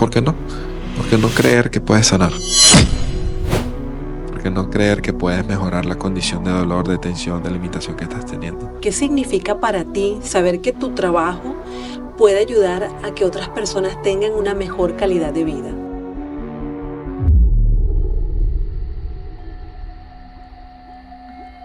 ¿por qué no? ¿Por qué no creer que puedes sanar? ¿Por qué no creer que puedes mejorar la condición de dolor, de tensión, de limitación que estás teniendo? ¿Qué significa para ti saber que tu trabajo puede ayudar a que otras personas tengan una mejor calidad de vida?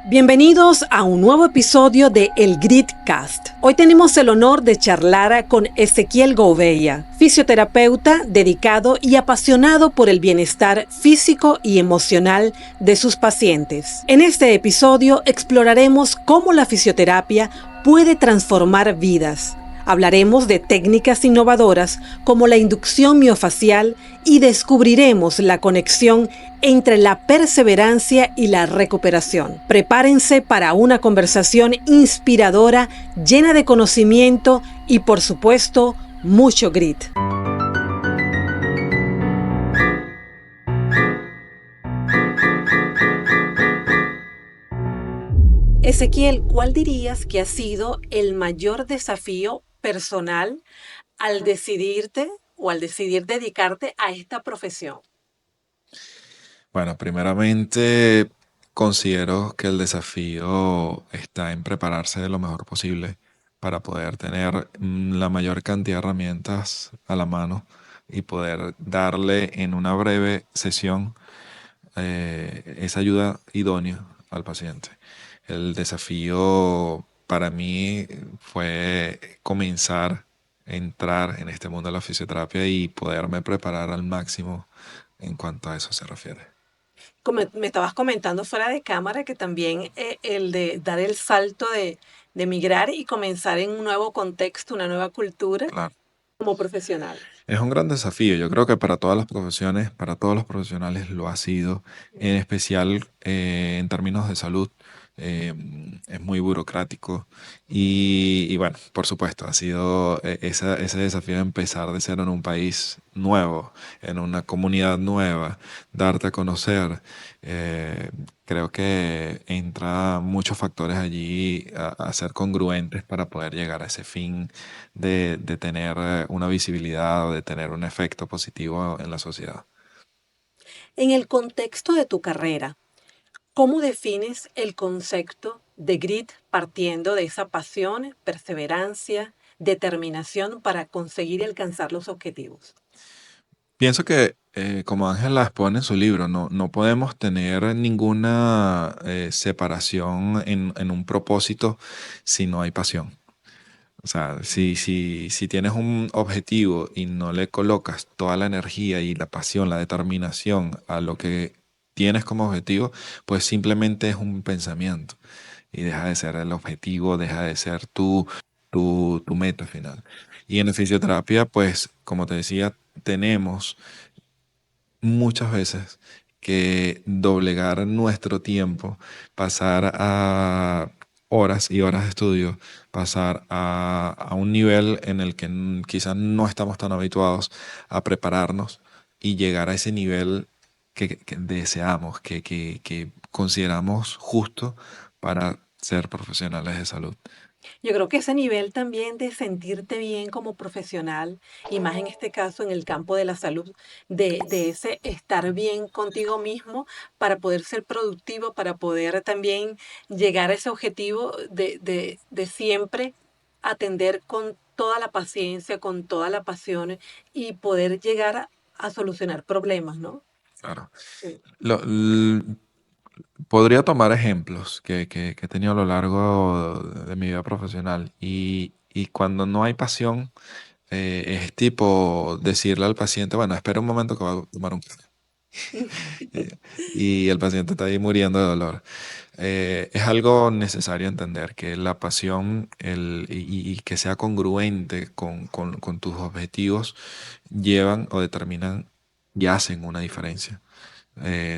Bienvenidos a un nuevo episodio de El Gritcast. Hoy tenemos el honor de charlar con Ezequiel Gouveia, fisioterapeuta dedicado y apasionado por el bienestar físico y emocional de sus pacientes. En este episodio exploraremos cómo la fisioterapia puede transformar vidas. Hablaremos de técnicas innovadoras como la inducción miofacial y descubriremos la conexión entre la perseverancia y la recuperación. Prepárense para una conversación inspiradora, llena de conocimiento y, por supuesto, mucho grit. Ezequiel, ¿cuál dirías que ha sido el mayor desafío personal al decidirte o al decidir dedicarte a esta profesión? Bueno, primeramente considero que el desafío está en prepararse de lo mejor posible para poder tener la mayor cantidad de herramientas a la mano y poder darle en una breve sesión esa ayuda idónea al paciente. El desafío para mí fue comenzar a entrar en este mundo de la fisioterapia y poderme preparar al máximo en cuanto a eso se refiere. Como me estabas comentando fuera de cámara que también el de dar el salto de migrar y comenzar en un nuevo contexto, una nueva cultura Claro. como profesional. Es un gran desafío. Yo creo que para todas las profesiones, para todos los profesionales lo ha sido, en especial en términos de salud. eh, es muy burocrático y bueno, por supuesto, ha sido ese desafío de empezar de cero en un país nuevo, en una comunidad nueva, darte a conocer. eh, Creo que entra muchos factores allí a ser congruentes para poder llegar a ese fin de tener una visibilidad o de tener un efecto positivo en la sociedad. En el contexto de tu carrera, ¿cómo defines el concepto de grit partiendo de esa pasión, perseverancia, determinación para conseguir y alcanzar los objetivos? Pienso que, como Ángela expone en su libro, no podemos tener ninguna separación en un propósito si no hay pasión. O sea, si tienes un objetivo y no le colocas toda la energía y la pasión, la determinación a lo que tienes como objetivo, pues simplemente es un pensamiento y deja de ser el objetivo, deja de ser tu meta final. Y en la fisioterapia, pues, como te decía, tenemos muchas veces que doblegar nuestro tiempo, pasar a horas y horas de estudio, pasar a un nivel en el que quizás no estamos tan habituados a prepararnos y llegar a ese nivel que deseamos, que consideramos justo para ser profesionales de salud. Yo creo que ese nivel también de sentirte bien como profesional, y más en este caso en el campo de la salud, de ese estar bien contigo mismo para poder ser productivo, para poder también llegar a ese objetivo de siempre atender con toda la paciencia, con toda la pasión y poder llegar a solucionar problemas, ¿no? Claro. Sí. Lo- l- Podría tomar ejemplos que he tenido a lo largo de mi vida profesional y cuando no hay pasión, es tipo decirle al paciente, bueno, espera un momento que voy a tomar un café. Y el paciente está ahí muriendo de dolor. Es algo necesario entender que la pasión y que sea congruente con tus objetivos llevan o determinan y hacen una diferencia.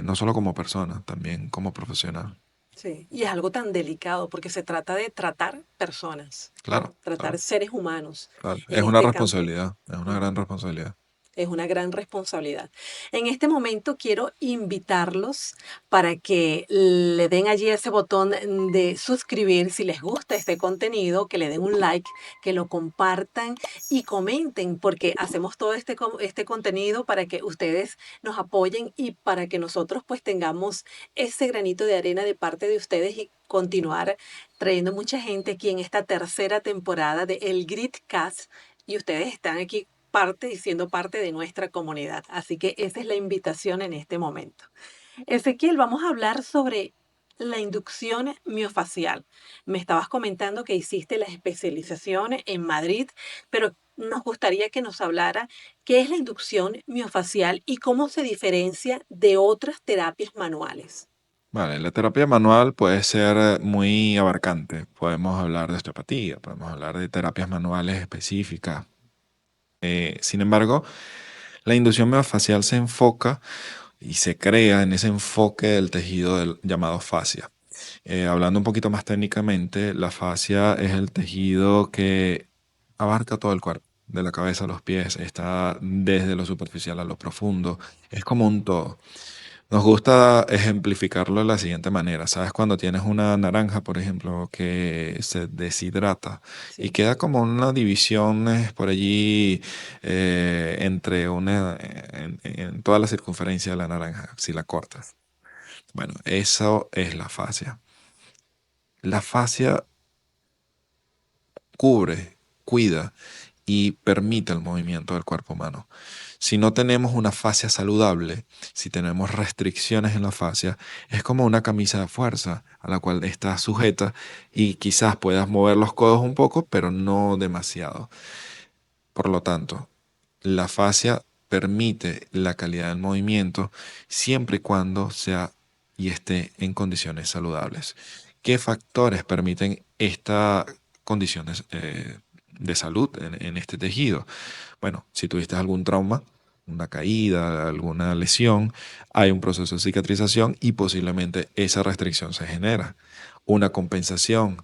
No solo como persona, también como profesional. Sí, y es algo tan delicado porque se trata de tratar personas, Claro, ¿no? Tratar claro, seres humanos claro. en Es una este campo. responsabilidad, es una gran responsabilidad. Es una gran responsabilidad. En este momento quiero invitarlos para que le den allí ese botón de suscribir si les gusta este contenido, que le den un like, que lo compartan y comenten, porque hacemos todo este contenido para que ustedes nos apoyen y para que nosotros pues tengamos ese granito de arena de parte de ustedes y continuar trayendo mucha gente aquí en esta tercera temporada de El Gritcast y ustedes están aquí parte y siendo parte de nuestra comunidad. Así que esa es la invitación en este momento. Ezequiel, vamos a hablar sobre la inducción miofacial. Me estabas comentando que hiciste la especialización en Madrid, pero nos gustaría que nos hablara qué es la inducción miofacial y cómo se diferencia de otras terapias manuales. Vale, la terapia manual puede ser muy abarcante. Podemos hablar de osteopatía, podemos hablar de terapias manuales específicas. Sin embargo, la inducción miofascial se enfoca y se crea en ese enfoque del tejido llamado fascia. Hablando un poquito más técnicamente, la fascia es el tejido que abarca todo el cuerpo, de la cabeza a los pies, está desde lo superficial a lo profundo, es como un todo. Nos gusta ejemplificarlo de la siguiente manera. ¿Sabes? Cuando tienes una naranja, por ejemplo, que se deshidrata y Sí. queda como una división por allí entre en toda la circunferencia de la naranja, si la cortas. Bueno, eso es la fascia. La fascia cubre, cuida y permite el movimiento del cuerpo humano. Si no tenemos una fascia saludable, si tenemos restricciones en la fascia, es como una camisa de fuerza a la cual estás sujeta y quizás puedas mover los codos un poco, pero no demasiado. Por lo tanto, la fascia permite la calidad del movimiento siempre y cuando sea y esté en condiciones saludables. ¿Qué factores permiten estas condiciones de salud en este tejido? Bueno, si tuviste algún trauma, una caída, alguna lesión, hay un proceso de cicatrización y posiblemente esa restricción se genera. Una compensación,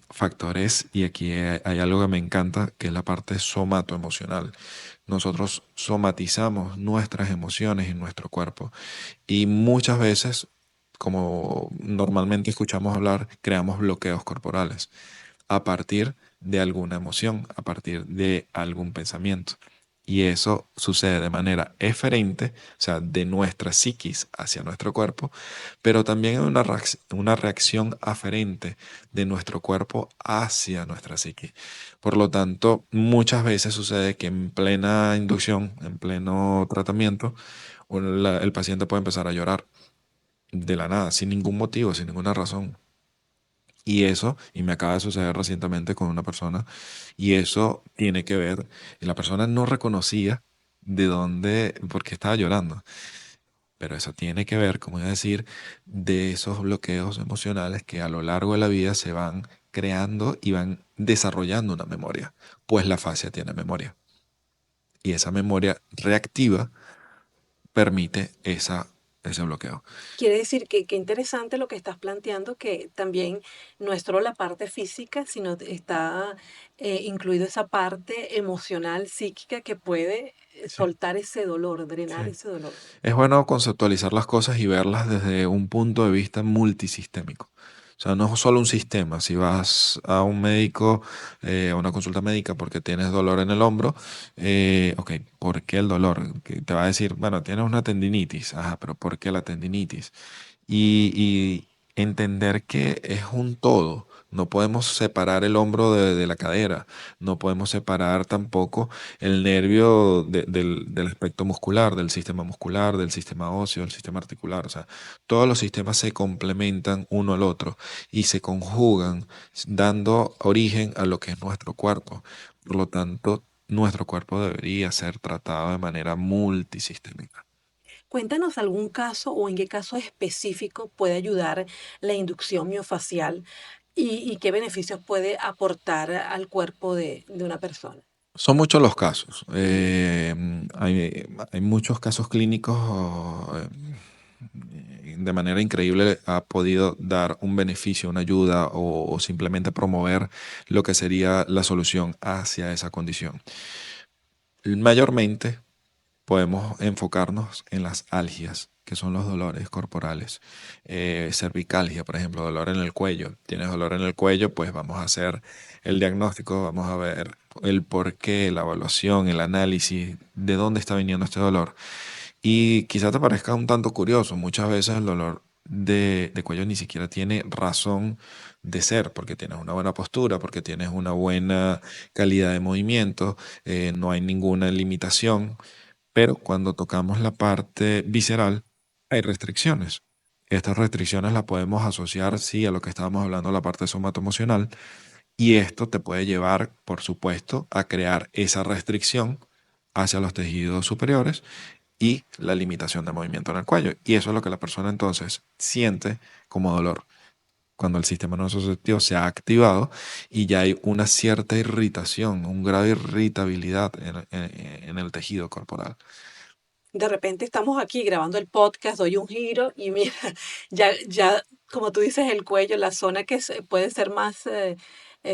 factores, y aquí hay algo que me encanta, que es la parte somatoemocional. Nosotros somatizamos nuestras emociones en nuestro cuerpo y muchas veces, como normalmente escuchamos hablar, creamos bloqueos corporales a partir de alguna emoción, a partir de algún pensamiento. Y eso sucede de manera eferente, o sea, de nuestra psiquis hacia nuestro cuerpo, pero también una reacción aferente de nuestro cuerpo hacia nuestra psiquis. Por lo tanto, muchas veces sucede que en plena inducción, en pleno tratamiento, el paciente puede empezar a llorar de la nada, sin ningún motivo, sin ninguna razón. Y eso, y me acaba de suceder recientemente con una persona, y eso tiene que ver, y la persona no reconocía de dónde, por qué estaba llorando, pero eso tiene que ver, como iba a decir, de esos bloqueos emocionales que a lo largo de la vida se van creando y van desarrollando una memoria, pues la fascia tiene memoria, y esa memoria reactiva permite ese bloqueo. Quiere decir que qué interesante lo que estás planteando, que también no es solo la parte física, sino está incluido esa parte emocional, psíquica, que puede Sí, soltar ese dolor, drenar sí. ese dolor. Es bueno conceptualizar las cosas y verlas desde un punto de vista multisistémico. O sea, no es solo un sistema. Si vas a un médico, a una consulta médica porque tienes dolor en el hombro, ok, ¿por qué el dolor? Que te va a decir, bueno, tienes una tendinitis. Ajá, pero ¿por qué la tendinitis? Y entender que es un todo. No podemos separar el hombro de la cadera, no podemos separar tampoco el nervio del aspecto muscular, del sistema óseo, del sistema articular. O sea, todos los sistemas se complementan uno al otro y se conjugan, dando origen a lo que es nuestro cuerpo. Por lo tanto, nuestro cuerpo debería ser tratado de manera multisistémica. Cuéntanos algún caso o en qué caso específico puede ayudar la inducción miofacial y qué beneficios puede aportar al cuerpo de una persona. Son muchos los casos. Ujú. Hay muchos casos clínicos de manera increíble ha podido dar un beneficio, una ayuda o simplemente promover lo que sería la solución hacia esa condición. Mayormente podemos enfocarnos en las algias, que son los dolores corporales. Cervicalgia, por ejemplo, dolor en el cuello. Tienes dolor en el cuello, pues vamos a hacer el diagnóstico, vamos a ver el porqué, la evaluación, el análisis, de dónde está viniendo este dolor. Y quizá te parezca un tanto curioso, muchas veces el dolor de cuello ni siquiera tiene razón de ser, porque tienes una buena postura, porque tienes una buena calidad de movimiento, no hay ninguna limitación, pero cuando tocamos la parte visceral hay restricciones. Estas restricciones las podemos asociar, sí, a lo que estábamos hablando, la parte somatoemocional, y esto te puede llevar, por supuesto, a crear esa restricción hacia los tejidos superiores y la limitación de movimiento en el cuello. Y eso es lo que la persona entonces siente como dolor cuando el sistema nociceptivo se ha activado y ya hay una cierta irritación, un grado de irritabilidad en el tejido corporal. De repente estamos aquí grabando el podcast, doy un giro y mira, ya, como tú dices, el cuello, la zona que puede ser más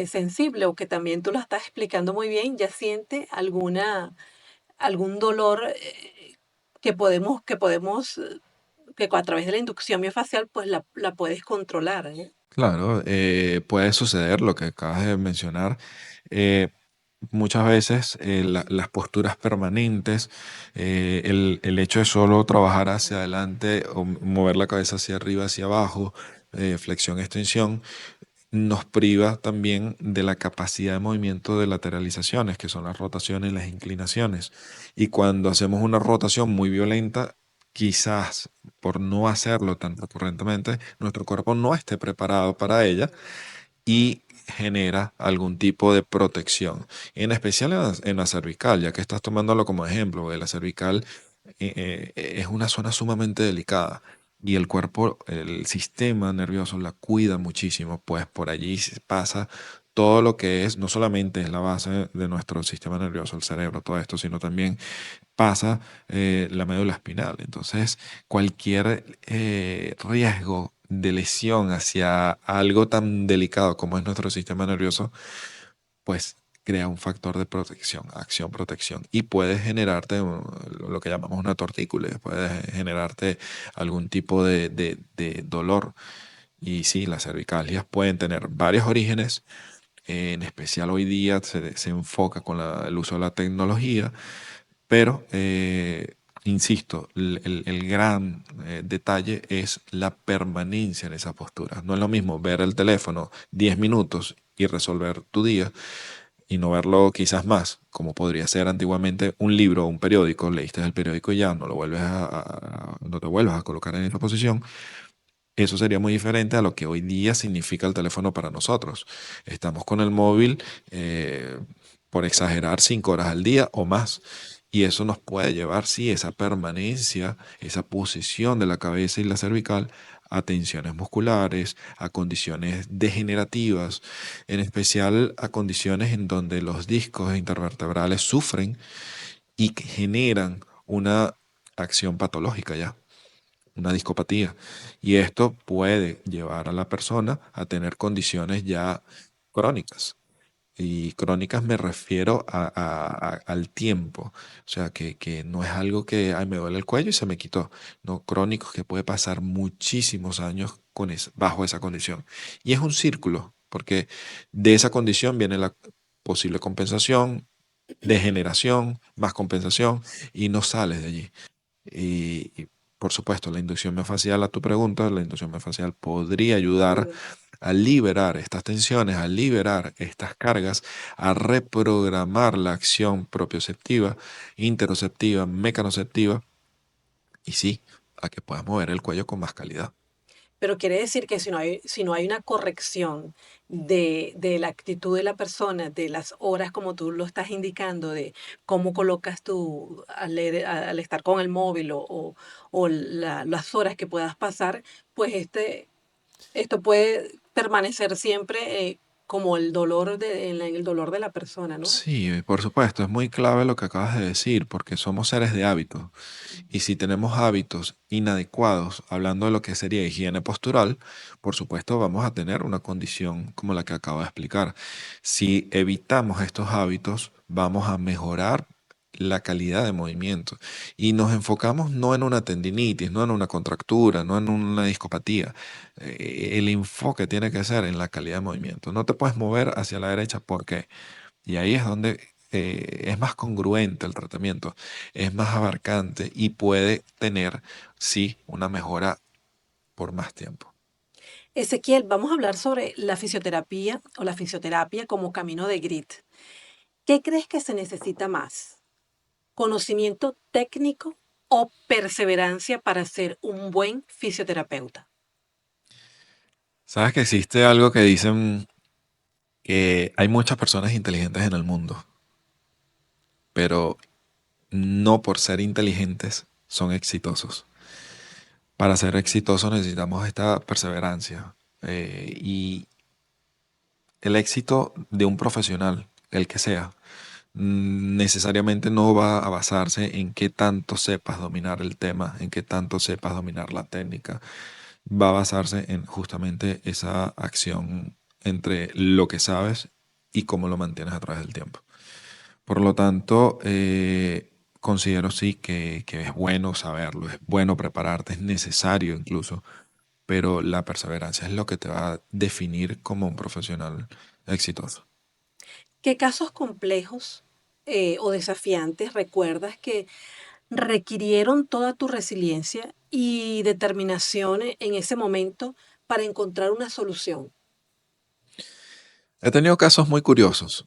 sensible o que también tú lo estás explicando muy bien, ya siente algún dolor que a través de la inducción miofacial, pues la puedes controlar, ¿eh? Claro, puede suceder lo que acabas de mencionar. eh, Muchas veces las posturas permanentes, el hecho de solo trabajar hacia adelante o mover la cabeza hacia arriba, hacia abajo, flexión, extensión, nos priva también de la capacidad de movimiento de lateralizaciones, que son las rotaciones y las inclinaciones. Y cuando hacemos una rotación muy violenta, quizás por no hacerlo tan recurrentemente, nuestro cuerpo no esté preparado para ella y genera algún tipo de protección, en especial en la cervical, ya que estás tomándolo como ejemplo, porque la cervical es una zona sumamente delicada y el cuerpo, el sistema nervioso la cuida muchísimo, pues por allí pasa todo lo que es, no solamente es la base de nuestro sistema nervioso, el cerebro, todo esto, sino también pasa la médula espinal. Entonces, cualquier riesgo de lesión hacia algo tan delicado como es nuestro sistema nervioso, pues crea un factor de protección, acción-protección, y puede generarte lo que llamamos una tortícula, puede generarte algún tipo de dolor. Y sí, las cervicalgias pueden tener varios orígenes, en especial hoy día se enfoca con el uso de la tecnología, pero, insisto, el gran detalle es la permanencia en esa postura. No es lo mismo ver el teléfono 10 minutos y resolver tu día y no verlo quizás más, como podría ser antiguamente un libro o un periódico. Leíste el periódico y ya no lo vuelves no te vuelvas a colocar en esa posición. Eso sería muy diferente a lo que hoy día significa el teléfono para nosotros. Estamos con el móvil, por exagerar, 5 horas al día o más. Y eso nos puede llevar, sí, esa permanencia, esa posición de la cabeza y la cervical a tensiones musculares, a condiciones degenerativas, en especial a condiciones en donde los discos intervertebrales sufren y que generan una acción patológica ya, una discopatía. Y esto puede llevar a la persona a tener condiciones ya crónicas. Y crónicas me refiero al tiempo. O sea, que no es algo que ay, me duele el cuello y se me quitó. No, crónicos que puede pasar muchísimos años bajo esa condición. Y es un círculo, porque de esa condición viene la posible compensación, degeneración, más compensación, y no sales de allí. Y, por supuesto, la inducción miofascial, a tu pregunta, la inducción miofascial podría ayudar a liberar estas tensiones, a liberar estas cargas, a reprogramar la acción propioceptiva, interoceptiva, mecanoceptiva, y sí, a que puedas mover el cuello con más calidad. Pero quiere decir que si no hay una corrección de la actitud de la persona, de las horas como tú lo estás indicando, de cómo colocas tú al estar con el móvil o las horas que puedas pasar, pues esto puede permanecer siempre como el dolor en el dolor de la persona, ¿no? Sí, por supuesto, es muy clave lo que acabas de decir, porque somos seres de hábitos. Y si tenemos hábitos inadecuados, hablando de lo que sería higiene postural, por supuesto vamos a tener una condición como la que acabo de explicar. Si evitamos estos hábitos, vamos a mejorar la calidad de movimiento. Y nos enfocamos no en una tendinitis, no en una contractura, no en una discopatía. El enfoque tiene que ser en la calidad de movimiento. No te puedes mover hacia la derecha, ¿por qué? Y ahí es donde es más congruente el tratamiento, es más abarcante y puede tener, sí, una mejora por más tiempo. Ezequiel, vamos a hablar sobre la fisioterapia o la fisioterapia como camino de grit. ¿Qué crees que se necesita más? ¿Conocimiento técnico o perseverancia para ser un buen fisioterapeuta? ¿Sabes que existe algo que dicen que hay muchas personas inteligentes en el mundo, pero no por ser inteligentes son exitosos? Para ser exitosos necesitamos esta perseverancia y el éxito de un profesional, el que sea, necesariamente no va a basarse en qué tanto sepas dominar el tema, en qué tanto sepas dominar la técnica. Va a basarse en justamente esa acción entre lo que sabes y cómo lo mantienes a través del tiempo. Por lo tanto, considero sí que es bueno saberlo, es bueno prepararte, es necesario incluso, pero la perseverancia es lo que te va a definir como un profesional exitoso. ¿Qué casos complejos o desafiantes recuerdas que requirieron toda tu resiliencia y determinación en ese momento para encontrar una solución? He tenido casos muy curiosos.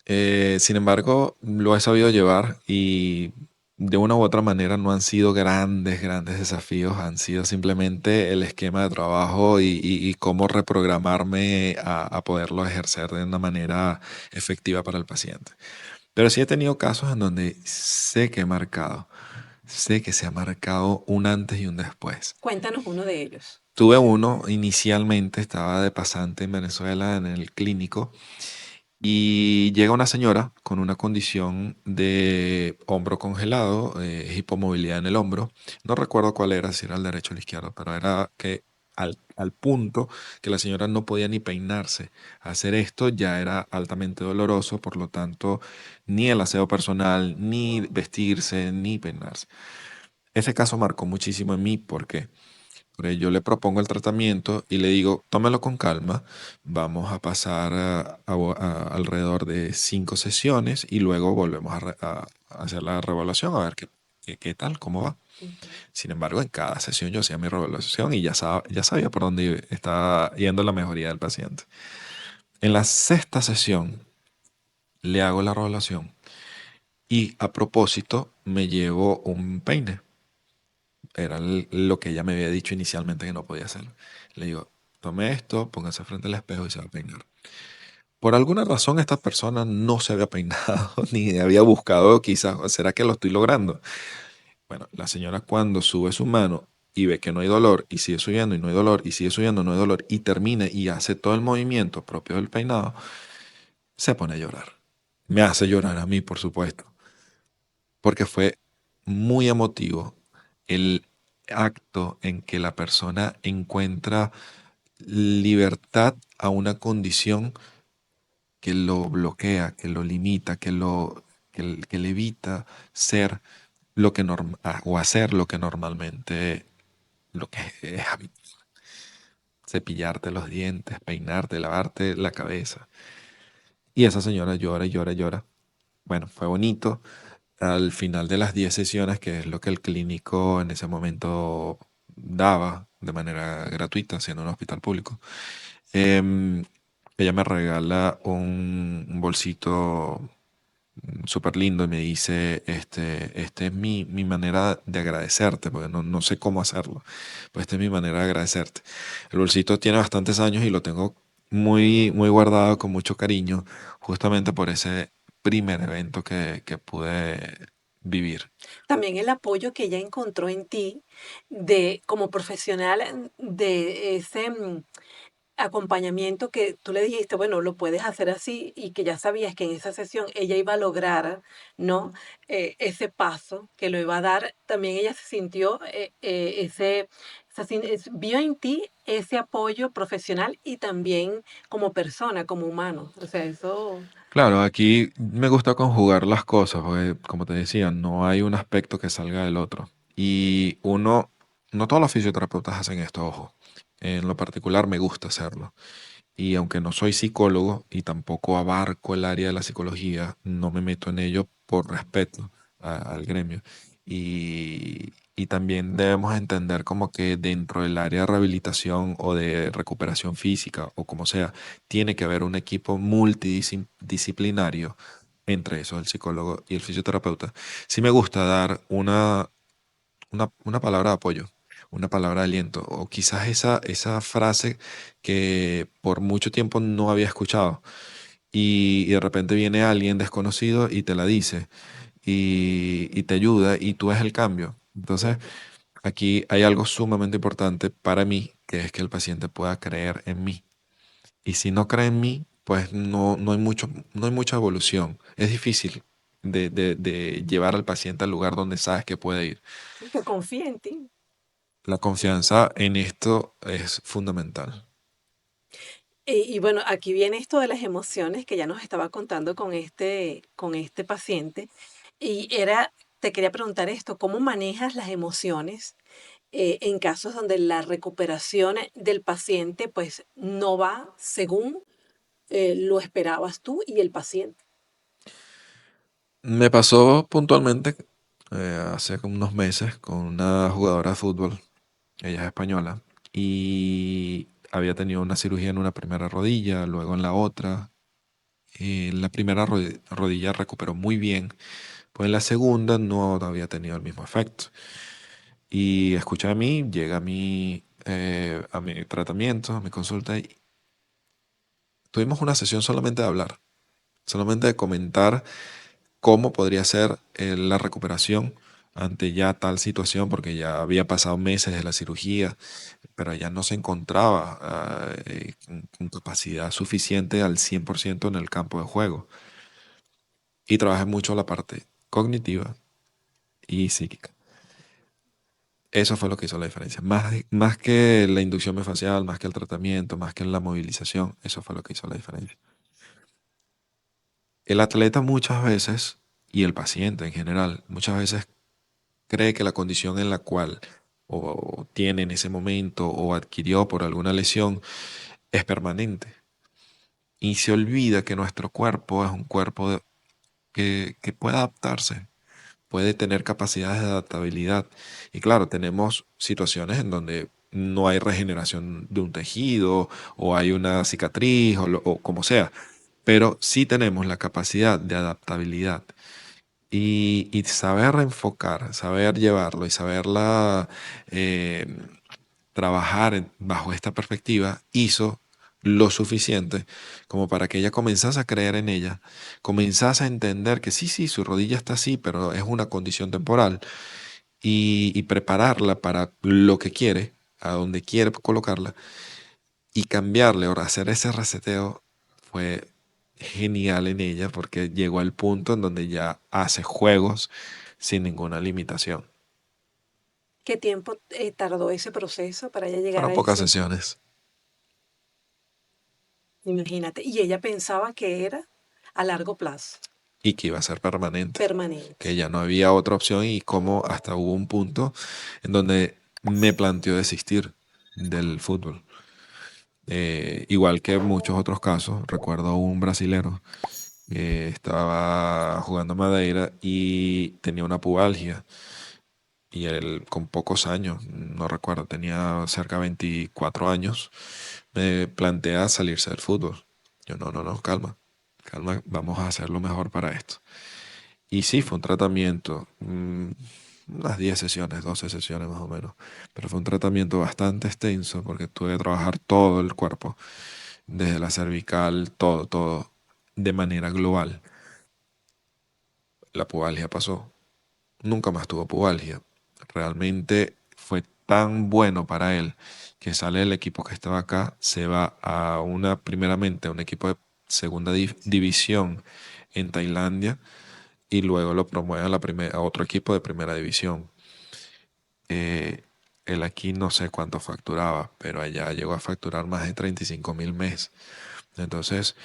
Sin embargo, lo he sabido llevar y de una u otra manera no han sido grandes desafíos, han sido simplemente el esquema de trabajo y cómo reprogramarme a poderlo ejercer de una manera efectiva para el paciente. Pero sí he tenido casos en donde sé que se ha marcado un antes y un después. Cuéntanos uno de ellos. Tuve uno, inicialmente estaba de pasante en Venezuela en el clínico y llega una señora con una condición de hombro congelado, hipomovilidad en el hombro. No recuerdo cuál era, si era el derecho o el izquierdo, pero era que al punto que la señora no podía ni peinarse. Hacer esto ya era altamente doloroso, por lo tanto, ni el aseo personal, ni vestirse, ni peinarse. Ese caso marcó muchísimo en mí porque yo le propongo el tratamiento y le digo, tómelo con calma, vamos a pasar alrededor de 5 sesiones y luego volvemos a hacer la revaluación a ver qué tal, cómo va. Ujú. Sin embargo, en cada sesión yo hacía mi revaluación y ya sabía por dónde estaba yendo la mejoría del paciente. En la sexta sesión le hago la revaluación y a propósito me llevo un peine. Era lo que ella me había dicho inicialmente que no podía hacer. Le digo, tome esto, póngase frente al espejo y se va a peinar. Por alguna razón esta persona no se había peinado ni había buscado quizás, ¿será que lo estoy logrando? Bueno, la señora cuando sube su mano y ve que no hay dolor y sigue subiendo y no hay dolor y sigue subiendo, no hay dolor y termina y hace todo el movimiento propio del peinado, se pone a llorar. Me hace llorar a mí, por supuesto, porque fue muy emotivo el acto en que la persona encuentra libertad a una condición que lo bloquea, que lo limita, que le evita ser lo que o hacer lo que normalmente lo que es habitual. Cepillarte los dientes, peinarte, lavarte la cabeza. Y esa señora llora y llora y llora. Bueno, fue bonito. Al final de las 10 sesiones, que es lo que el clínico en ese momento daba de manera gratuita, siendo un hospital público, em, ella me regala un bolsito súper lindo y me dice, este es mi manera de agradecerte, porque no sé cómo hacerlo, pues esta es mi manera de agradecerte. El bolsito tiene bastantes años y lo tengo muy guardado con mucho cariño, justamente por ese primer evento que pude vivir. También el apoyo que ella encontró en ti de como profesional de ese acompañamiento que tú le dijiste, bueno, lo puedes hacer así y que ya sabías que en esa sesión ella iba a lograr, ¿no? Ese paso que lo iba a dar, también ella se sintió, vio en ti ese apoyo profesional y también como persona, como humano. O sea, eso, Claro, aquí me gusta conjugar las cosas, porque como te decía, no hay un aspecto que salga del otro. Y uno, no todos los fisioterapeutas hacen esto, ojo. En lo particular me gusta hacerlo. Y aunque no soy psicólogo y tampoco abarco el área de la psicología, no me meto en ello por respeto al gremio. Y también debemos entender como que dentro del área de rehabilitación o de recuperación física o como sea, tiene que haber un equipo multidisciplinario entre eso, el psicólogo y el fisioterapeuta. Sí me gusta dar una palabra de apoyo, una palabra de aliento, o quizás esa frase que por mucho tiempo no había escuchado y de repente viene alguien desconocido y te la dice y te ayuda y tú ves el cambio. Entonces, aquí hay algo sumamente importante para mí, que es que el paciente pueda creer en mí. Y si no cree en mí, pues no hay mucha evolución. Es difícil de llevar al paciente al lugar donde sabes que puede ir. sí, que confía en ti. La confianza en esto es fundamental. Y bueno, aquí viene esto de las emociones que ya nos estaba contando con este paciente. Y era, te quería preguntar esto, ¿cómo manejas las emociones en casos donde la recuperación del paciente pues no va según lo esperabas tú y el paciente? Me pasó puntualmente hace como unos meses con una jugadora de fútbol, ella es española, y había tenido una cirugía en una primera rodilla, luego en la otra. La primera rodilla recuperó muy bien, pues en la segunda no había tenido el mismo efecto. Y escucha a mí, llega a mi tratamiento, a mi consulta, y tuvimos una sesión solamente de hablar, solamente de comentar cómo podría ser la recuperación ante ya tal situación, porque ya había pasado meses de la cirugía, pero ya no se encontraba con capacidad suficiente al 100% en el campo de juego. Y trabajé mucho la parte cognitiva y psíquica. Eso fue lo que hizo la diferencia. Más que la inducción miofascial, más que el tratamiento, más que la movilización, eso fue lo que hizo la diferencia. El atleta muchas veces, y el paciente en general, muchas veces cree que la condición en la cual o tiene en ese momento o adquirió por alguna lesión es permanente. Y se olvida que nuestro cuerpo es un cuerpo que puede adaptarse, puede tener capacidades de adaptabilidad. Y claro, tenemos situaciones en donde no hay regeneración de un tejido o hay una cicatriz o como sea, pero sí tenemos la capacidad de adaptabilidad. Y saber enfocar, saber llevarlo y saberla eh, trabajar bajo esta perspectiva hizo lo suficiente como para que ella comenzase a creer en ella, comenzase a entender que sí, sí, su rodilla está así, pero es una condición temporal y prepararla para lo que quiere, a donde quiere colocarla y cambiarle o hacer ese reseteo fue genial en ella porque llegó al punto en donde ya hace juegos sin ninguna limitación. ¿Qué tiempo tardó ese proceso para ya llegar Para a pocas ese? sesiones. Imagínate. Y ella pensaba que era a largo plazo, Y que iba a ser permanente, que permanente. ya no había otra opción y como hasta hubo un punto en donde me planteó desistir del fútbol. Igual que en muchos otros casos, recuerdo un brasilero que estaba jugando Madeira y tenía una pubalgia y él con pocos años, no recuerdo, tenía cerca de 24 años, me plantea salirse del fútbol. Yo no, calma, calma, vamos a hacer lo mejor para esto. Y sí, fue un tratamiento, unas 10 sesiones, 12 sesiones más o menos, pero fue un tratamiento bastante extenso porque tuve que trabajar todo el cuerpo, desde la cervical, todo, de manera global. La pubalgia pasó, nunca más tuvo pubalgia. Realmente fue tan bueno para él que sale del equipo que estaba acá, se va a primeramente a un equipo de segunda división en Tailandia y luego lo promueve a, a otro equipo de primera división. Eh, Él aquí no sé cuánto facturaba, pero allá llegó a facturar más de 35.000 mes. Entonces,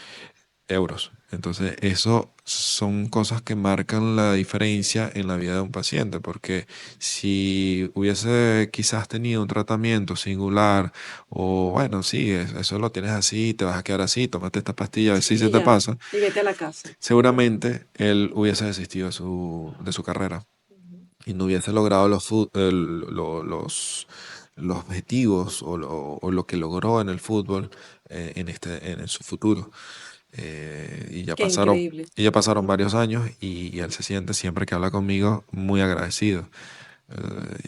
euros. Entonces, eso son cosas que marcan la diferencia en la vida de un paciente, porque si hubiese quizás tenido un tratamiento singular, o bueno, sí, eso lo tienes así, te vas a quedar así, tómate esta pastilla, a ver Sí, si se y te ya, pasa, y vete a la casa. seguramente él hubiese desistido de su carrera Ujú. y no hubiese logrado los objetivos o lo que logró en el fútbol en su futuro. Qué increíble. Y ya pasaron Ujú. varios años y él se siente siempre que habla conmigo muy agradecido.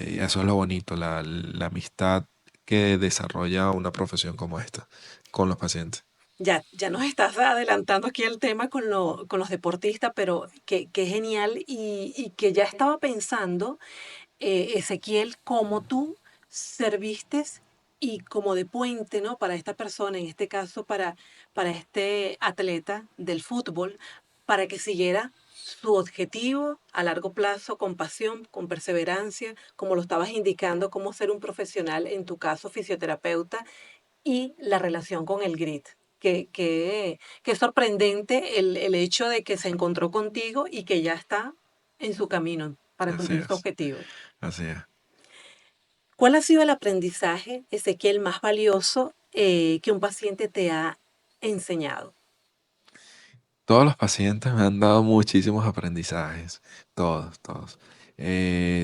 Y eso es lo bonito, la amistad que desarrolla una profesión como esta con los pacientes. Ya, ya nos estás adelantando aquí el tema con los deportistas, pero que genial y que ya estaba pensando, Ezequiel, cómo tú serviste y como de puente, ¿no? Para esta persona, en este caso para este atleta del fútbol, para que siguiera su objetivo a largo plazo con pasión, con perseverancia, como lo estabas indicando, cómo ser un profesional, en tu caso fisioterapeuta, y la relación con el grit. Que sorprendente el hecho de que se encontró contigo y que ya está en su camino para Así cumplir su es, objetivo. así es. ¿Cuál ha sido el aprendizaje, Ezequiel, más valioso que un paciente te ha enseñado? Todos los pacientes me han dado muchísimos aprendizajes, todos, todos.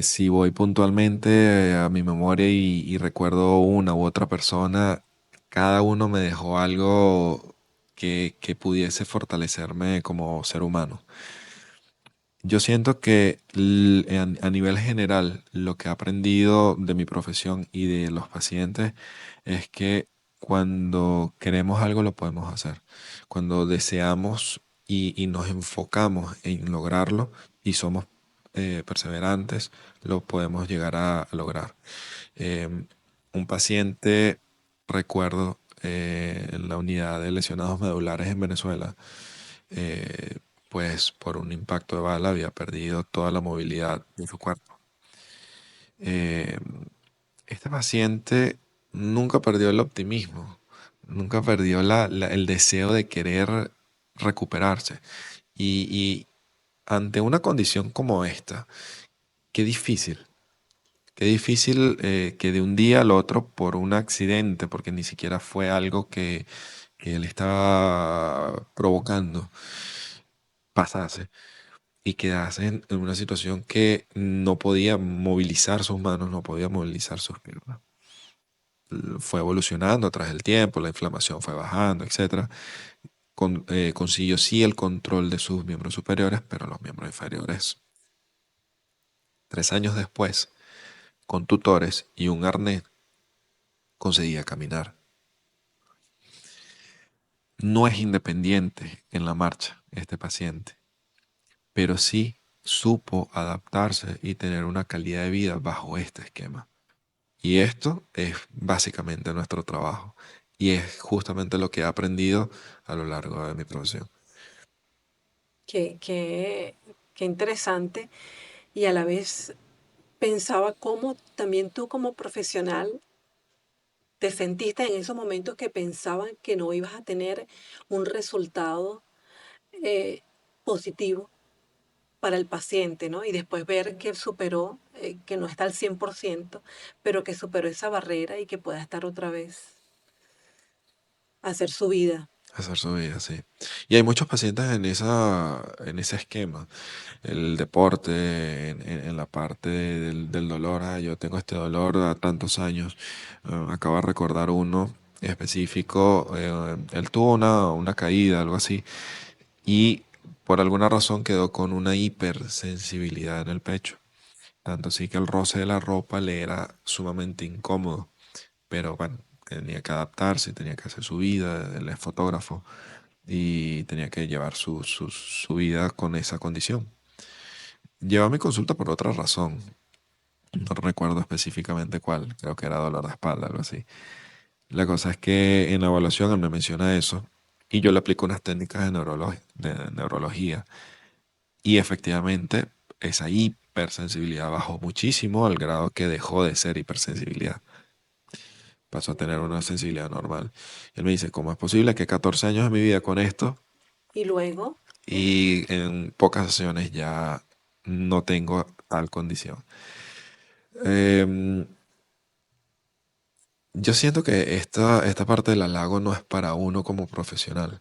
Si voy puntualmente a mi memoria y recuerdo una u otra persona, cada uno me dejó algo que pudiese fortalecerme como ser humano. Yo siento que a nivel general lo que he aprendido de mi profesión y de los pacientes es que cuando queremos algo lo podemos hacer. Cuando deseamos y nos enfocamos en lograrlo y somos perseverantes, lo podemos llegar a lograr. Em, un paciente, recuerdo, en la unidad de lesionados medulares en Venezuela, eh, pues por un impacto de bala había perdido toda la movilidad de su cuerpo. Eh, este paciente nunca perdió el optimismo, nunca perdió el deseo de querer recuperarse. Y ante una condición como esta, qué difícil. Qué difícil que de un día al otro, por un accidente, porque ni siquiera fue algo que él estaba provocando, pasase y quedase en una situación que no podía movilizar sus manos, no podía movilizar sus piernas. Fue evolucionando tras el tiempo, la inflamación fue bajando, etcétera. Consiguió sí el control de sus miembros superiores, pero los miembros inferiores, 3 años después, con tutores y un arnés, conseguía caminar. No es independiente en la marcha este paciente, pero sí supo adaptarse y tener una calidad de vida bajo este esquema. Y esto es básicamente nuestro trabajo. Y es justamente lo que he aprendido a lo largo de mi profesión. Qué, qué, qué interesante. Y a la vez pensaba cómo también tú como profesional te sentiste en esos momentos que pensaban que no ibas a tener un resultado eh, positivo para el paciente, ¿no? Y después ver que superó, que no está al 100%, pero que superó esa barrera y que pueda estar otra vez a hacer su vida. Hacer su vida, sí. Y hay muchos pacientes en ese esquema. El deporte, en la parte del dolor. Ah, yo tengo este dolor a tantos años. Acabo de recordar uno específico. Él tuvo una caída, algo así. Y por alguna razón quedó con una hipersensibilidad en el pecho. Tanto así que el roce de la ropa le era sumamente incómodo. Pero bueno, tenía que adaptarse, tenía que hacer su vida, él es fotógrafo y tenía que llevar su vida con esa condición. Lleva mi consulta por otra razón. No recuerdo específicamente cuál, creo que era dolor de espalda, algo así. La cosa es que en la evaluación él me menciona eso y yo le aplico unas técnicas de neurología y efectivamente esa hipersensibilidad bajó muchísimo al grado que dejó de ser hipersensibilidad. Pasó a tener una sensibilidad normal. Y él me dice, ¿cómo es posible que 14 años de mi vida con esto Y luego, y en pocas sesiones ya no tengo tal condición? Em, yo siento que esta parte del halago no es para uno como profesional.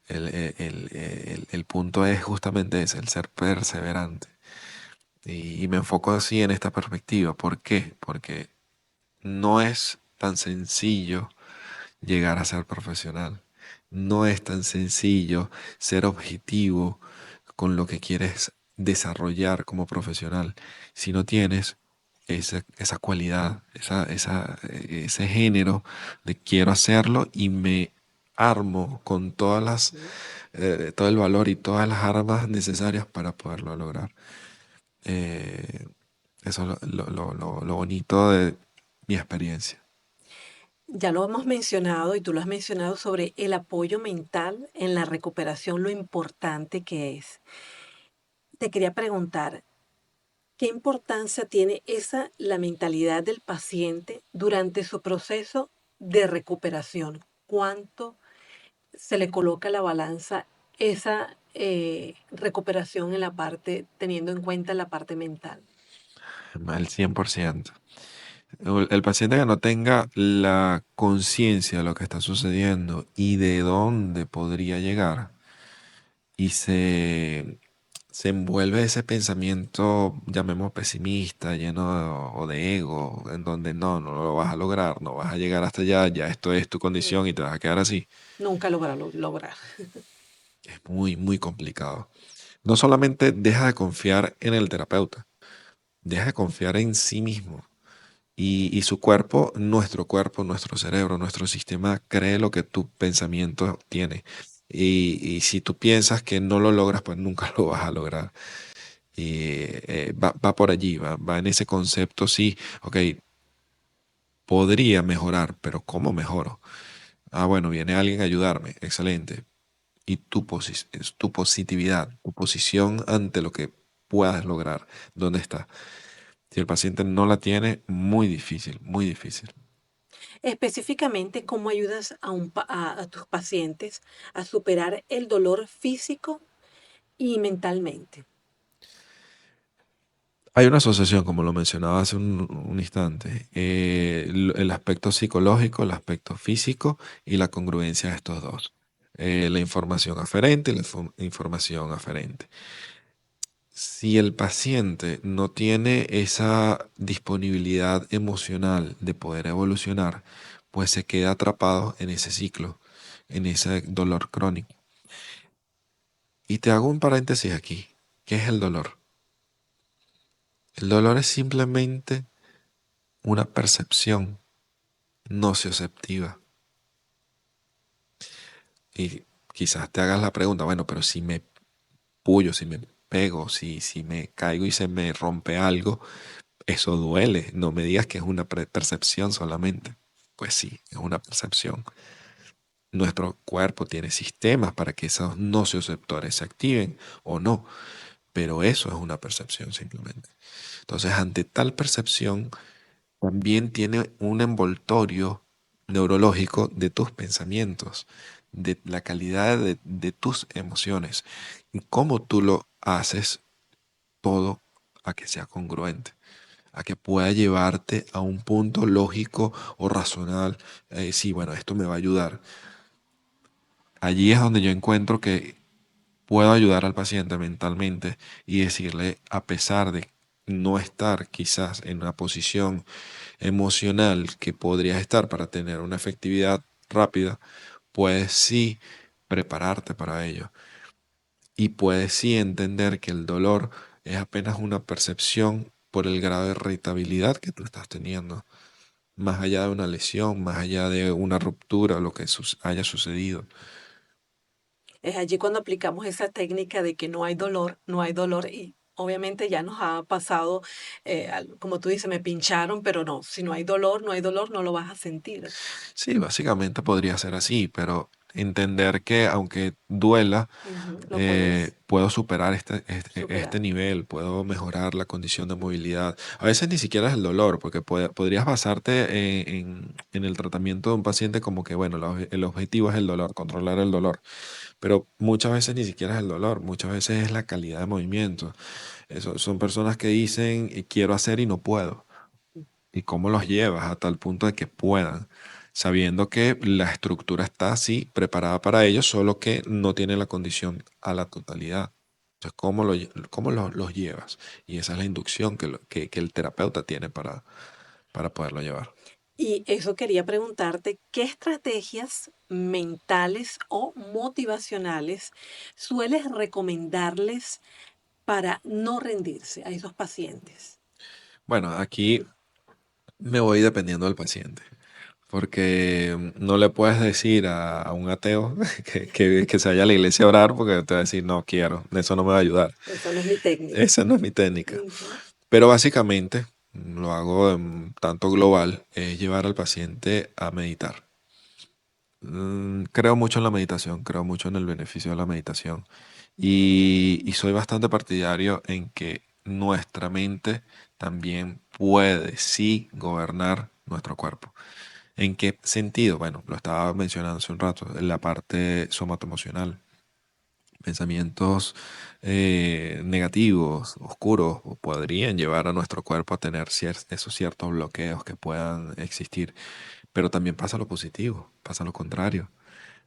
El punto es justamente ese, el ser perseverante. Y me enfoco así en esta perspectiva. ¿Por qué? Porque no es tan sencillo llegar a ser profesional. No es tan sencillo ser objetivo con lo que quieres desarrollar como profesional. Si no tienes esa cualidad, ese género de quiero hacerlo y me armo con todo el valor y todas las armas necesarias para poderlo lograr. Eh, Eso es lo bonito de mi experiencia. ya lo hemos mencionado y tú lo has mencionado sobre el apoyo mental en la recuperación, lo importante que es. Te quería preguntar, ¿qué importancia tiene la mentalidad del paciente durante su proceso de recuperación? ¿Cuánto se le coloca a la balanza esa recuperación en la parte, teniendo en cuenta la parte mental? El 100%. El paciente que no tenga la conciencia de lo que está sucediendo y de dónde podría llegar y se envuelve ese pensamiento, llamemos pesimista, o de ego, en donde no lo vas a lograr, no vas a llegar hasta allá, ya esto es tu Mm, condición y te vas a quedar así. nunca lograr. Es muy, muy complicado. No solamente deja de confiar en el terapeuta, deja de confiar en sí mismo. Y su cuerpo, nuestro cerebro, nuestro sistema cree lo que tu pensamiento tiene. Y si tú piensas que no lo logras, pues nunca lo vas a lograr. Y va por allí, va en ese concepto, sí, ok, podría mejorar, pero ¿cómo mejoro? Ah, bueno, viene alguien a ayudarme, excelente. Y es tu positividad, tu posición ante lo que puedas lograr, ¿dónde está? Si el paciente no la tiene, muy difícil, muy difícil. Específicamente, ¿cómo ayudas a tus pacientes a superar el dolor físico y mentalmente? Hay una asociación, como lo mencionaba hace un instante, el aspecto psicológico, el aspecto físico y la congruencia de estos dos. La información aferente y la información aferente. Si el paciente no tiene esa disponibilidad emocional de poder evolucionar, pues se queda atrapado en ese ciclo, en ese dolor crónico. Y te hago un paréntesis aquí. ¿Qué es el dolor? El dolor es simplemente una percepción nocioceptiva. Y quizás te hagas la pregunta, bueno, pero si me pullo, si me pego, si me caigo y se me rompe algo, eso duele. No me digas que es una percepción solamente. Pues sí, es una percepción. Nuestro cuerpo tiene sistemas para que esos nocioceptores se activen o no, pero eso es una percepción simplemente. Entonces, ante tal percepción, también tiene un envoltorio neurológico de tus pensamientos, de la calidad de tus emociones y cómo tú lo haces todo a que sea congruente, a que pueda llevarte a un punto lógico o racional. Sí, bueno, esto me va a ayudar. Allí es donde yo encuentro que puedo ayudar al paciente mentalmente y decirle, a pesar de no estar quizás en una posición emocional que podrías estar para tener una efectividad rápida, puedes sí prepararte para ello y puedes sí entender que el dolor es apenas una percepción por el grado de irritabilidad que tú estás teniendo, más allá de una lesión, más allá de una ruptura o lo que haya sucedido. Es allí cuando aplicamos esa técnica de que no hay dolor y Obviamente ya nos ha pasado, como tú dices, me pincharon, pero no, si no hay dolor, no hay dolor, no lo vas a sentir. Sí, básicamente podría ser así, pero entender que aunque duela, Ujú, lo puedes puedo superar este superar. nivel, puedo mejorar la condición de movilidad. A veces ni siquiera es el dolor, porque podrías basarte en el tratamiento de un paciente como que, bueno, el objetivo es el dolor, controlar el dolor, pero muchas veces ni siquiera es el dolor, muchas veces es la calidad de movimiento. Son personas que dicen, quiero hacer y no puedo. ¿Y cómo los llevas a tal punto de que puedan? Sabiendo que la estructura está así, preparada para ellos, solo que no tiene la condición a la totalidad. Entonces, ¿cómo los llevas? Y esa es la inducción que el terapeuta tiene para poderlo llevar. Y eso quería preguntarte, ¿qué estrategias mentales o motivacionales sueles recomendarles para no rendirse a esos pacientes? Bueno, aquí me voy dependiendo del paciente. Porque no le puedes decir a un ateo que se vaya a la iglesia a orar porque te va a decir, no quiero, eso no me va a ayudar. Esa no es mi técnica. Esa no es mi técnica. Ujú. Pero básicamente, lo hago en tanto global, es llevar al paciente a meditar. Creo mucho en la meditación, creo mucho en el beneficio de la meditación y soy bastante partidario en que nuestra mente también puede, sí, gobernar nuestro cuerpo. ¿En qué sentido? Bueno, lo estaba mencionando hace un rato, en la parte somatoemocional. Pensamientos negativos, oscuros, podrían llevar a nuestro cuerpo a tener esos ciertos bloqueos que puedan existir. Pero también pasa lo positivo, pasa lo contrario.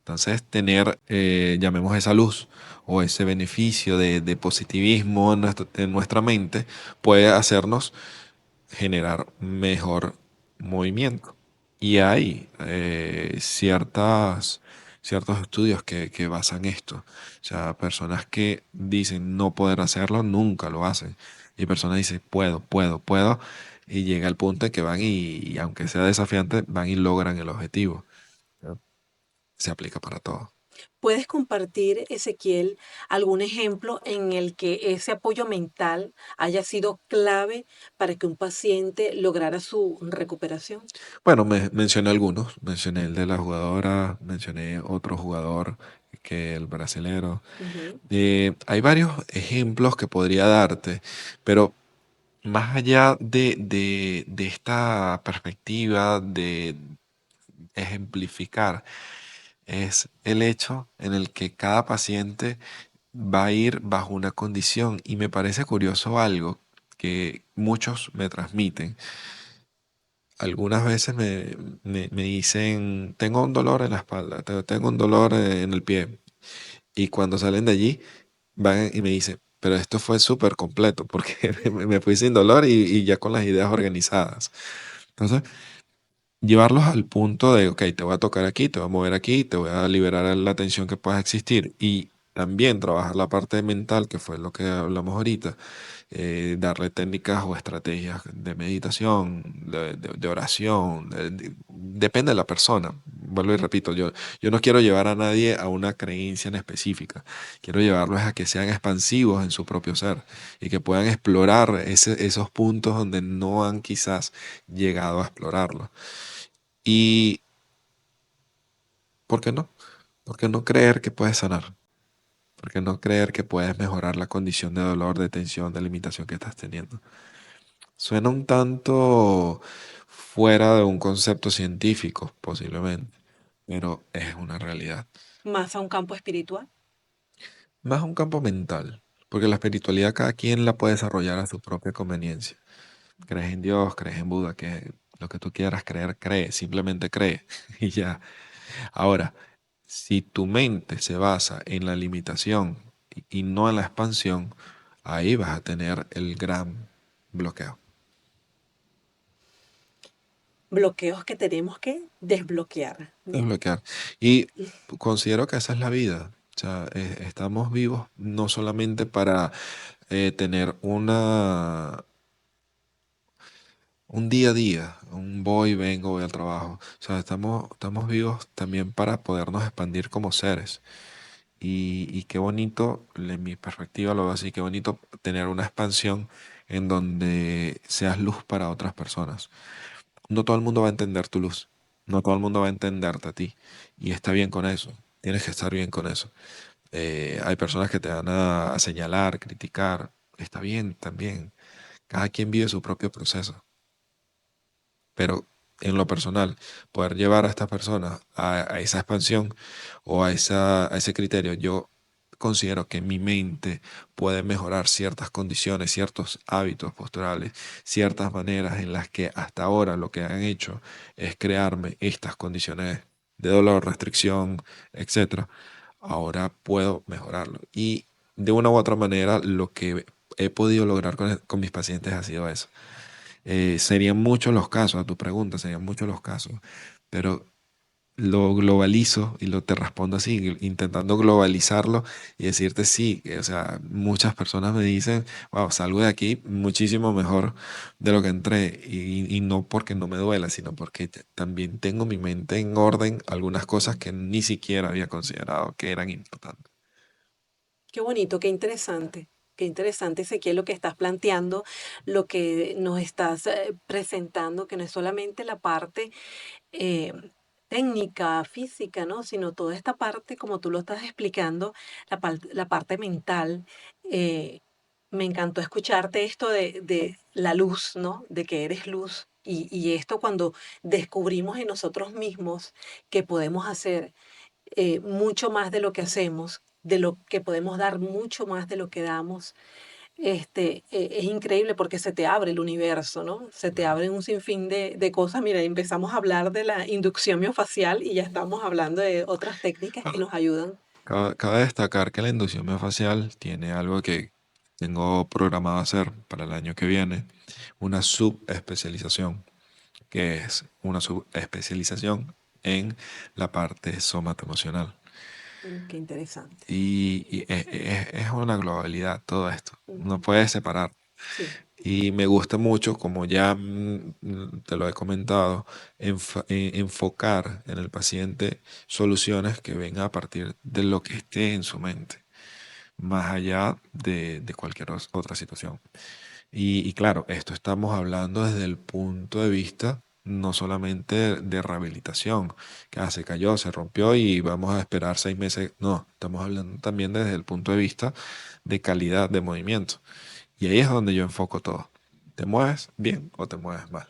Entonces, tener, llamemos esa luz o ese beneficio de positivismo en nuestra mente puede hacernos generar mejor movimiento. Y hay ciertos estudios que basan esto. O sea, personas que dicen no poder hacerlo, nunca lo hacen. Y personas dicen, puedo, puedo, puedo. Y llega el punto en que van y aunque sea desafiante, van y logran el objetivo. ¿No? Se aplica para todo. ¿Puedes compartir, Ezequiel, algún ejemplo en el que ese apoyo mental haya sido clave para que un paciente lograra su recuperación? Bueno, mencioné algunos. Mencioné el de la jugadora, mencioné otro jugador que el brasilero. Ujú. Hay varios ejemplos que podría darte, pero más allá de esta perspectiva de ejemplificar, es el hecho en el que cada paciente va a ir bajo una condición. Y me parece curioso algo que muchos me transmiten. Algunas veces me dicen, tengo un dolor en la espalda, tengo un dolor en el pie. Y cuando salen de allí, van y me dicen, pero esto fue súper completo porque me fui sin dolor y ya con las ideas organizadas. Entonces, llevarlos al punto de, ok, te voy a tocar aquí, te voy a mover aquí, te voy a liberar la tensión que pueda existir y también trabajar la parte mental, que fue lo que hablamos ahorita, darle técnicas o estrategias de meditación, de oración, depende de la persona. Vuelvo y repito, yo no quiero llevar a nadie a una creencia en específica, quiero llevarlos a que sean expansivos en su propio ser y que puedan explorar esos puntos donde no han quizás llegado a explorarlo. Y, ¿por qué no? ¿Por qué no creer que puedes sanar? ¿Por qué no creer que puedes mejorar la condición de dolor, de tensión, de limitación que estás teniendo? Suena un tanto fuera de un concepto científico, posiblemente, pero es una realidad. Más a un campo espiritual. Más un campo mental, porque la espiritualidad cada quien la puede desarrollar a su propia conveniencia. Crees en Dios, crees en Buda, que lo que tú quieras creer, cree, simplemente cree y ya. Ahora, si tu mente se basa en la limitación y no en la expansión, ahí vas a tener el gran bloqueo. Bloqueos que tenemos que desbloquear, ¿no? Desbloquear. Y considero que esa es la vida. O sea, estamos vivos no solamente para tener un día a día, un voy, vengo, voy al trabajo. O sea, estamos vivos también para podernos expandir como seres. Y qué bonito, en mi perspectiva lo veo así, qué bonito tener una expansión en donde seas luz para otras personas. No todo el mundo va a entender tu luz, no todo el mundo va a entenderte a ti. Y está bien con eso, tienes que estar bien con eso. Hay personas que te van a señalar, criticar, está bien también. Cada quien vive su propio proceso, pero en lo personal, poder llevar a estas personas a esa expansión o a ese criterio, yo considero que mi mente puede mejorar ciertas condiciones, ciertos hábitos posturales, ciertas maneras en las que hasta ahora lo que han hecho es crearme estas condiciones de dolor, restricción, etcétera. Ahora puedo mejorarlo. Y de una u otra manera, lo que he podido lograr con mis pacientes ha sido eso. Serían muchos los casos, a tu pregunta, serían muchos los casos, pero lo globalizo y lo te respondo así, intentando globalizarlo y decirte sí, o sea, muchas personas me dicen, wow, salgo de aquí muchísimo mejor de lo que entré y no porque no me duela, sino porque también tengo mi mente en orden, algunas cosas que ni siquiera había considerado que eran importantes. Qué bonito, qué interesante, Ezequiel, lo que estás planteando, lo que nos estás presentando, que no es solamente la parte eh, técnica, física, ¿no? Sino toda esta parte, como tú lo estás explicando, la parte mental. eh, Me encantó escucharte esto de la luz, ¿no? De que eres luz. Y esto cuando descubrimos en nosotros mismos que podemos hacer mucho más de lo que hacemos, de lo que podemos dar mucho más de lo que damos, es increíble porque se te abre el universo, ¿no? Se te abre un sinfín de cosas. Mira, empezamos a hablar de la inducción miofacial y ya estamos hablando de otras técnicas que nos ayudan. Cabe destacar que la inducción miofascial tiene algo que tengo programado hacer para el año que viene, una subespecialización, que es una subespecialización en la parte somatoemocional. Qué interesante. Y es una globalidad todo esto, no Ujú. puedes separar. Sí, Y me gusta mucho, como ya te lo he comentado, enfocar en el paciente soluciones que vengan a partir de lo que esté en su mente, más allá de cualquier otra situación. Y claro, esto estamos hablando desde el punto de vista no solamente de rehabilitación, que se cayó, se rompió y vamos a esperar 6 meses. No, estamos hablando también desde el punto de vista de calidad de movimiento. Y ahí es donde yo enfoco todo. ¿Te mueves bien o te mueves mal?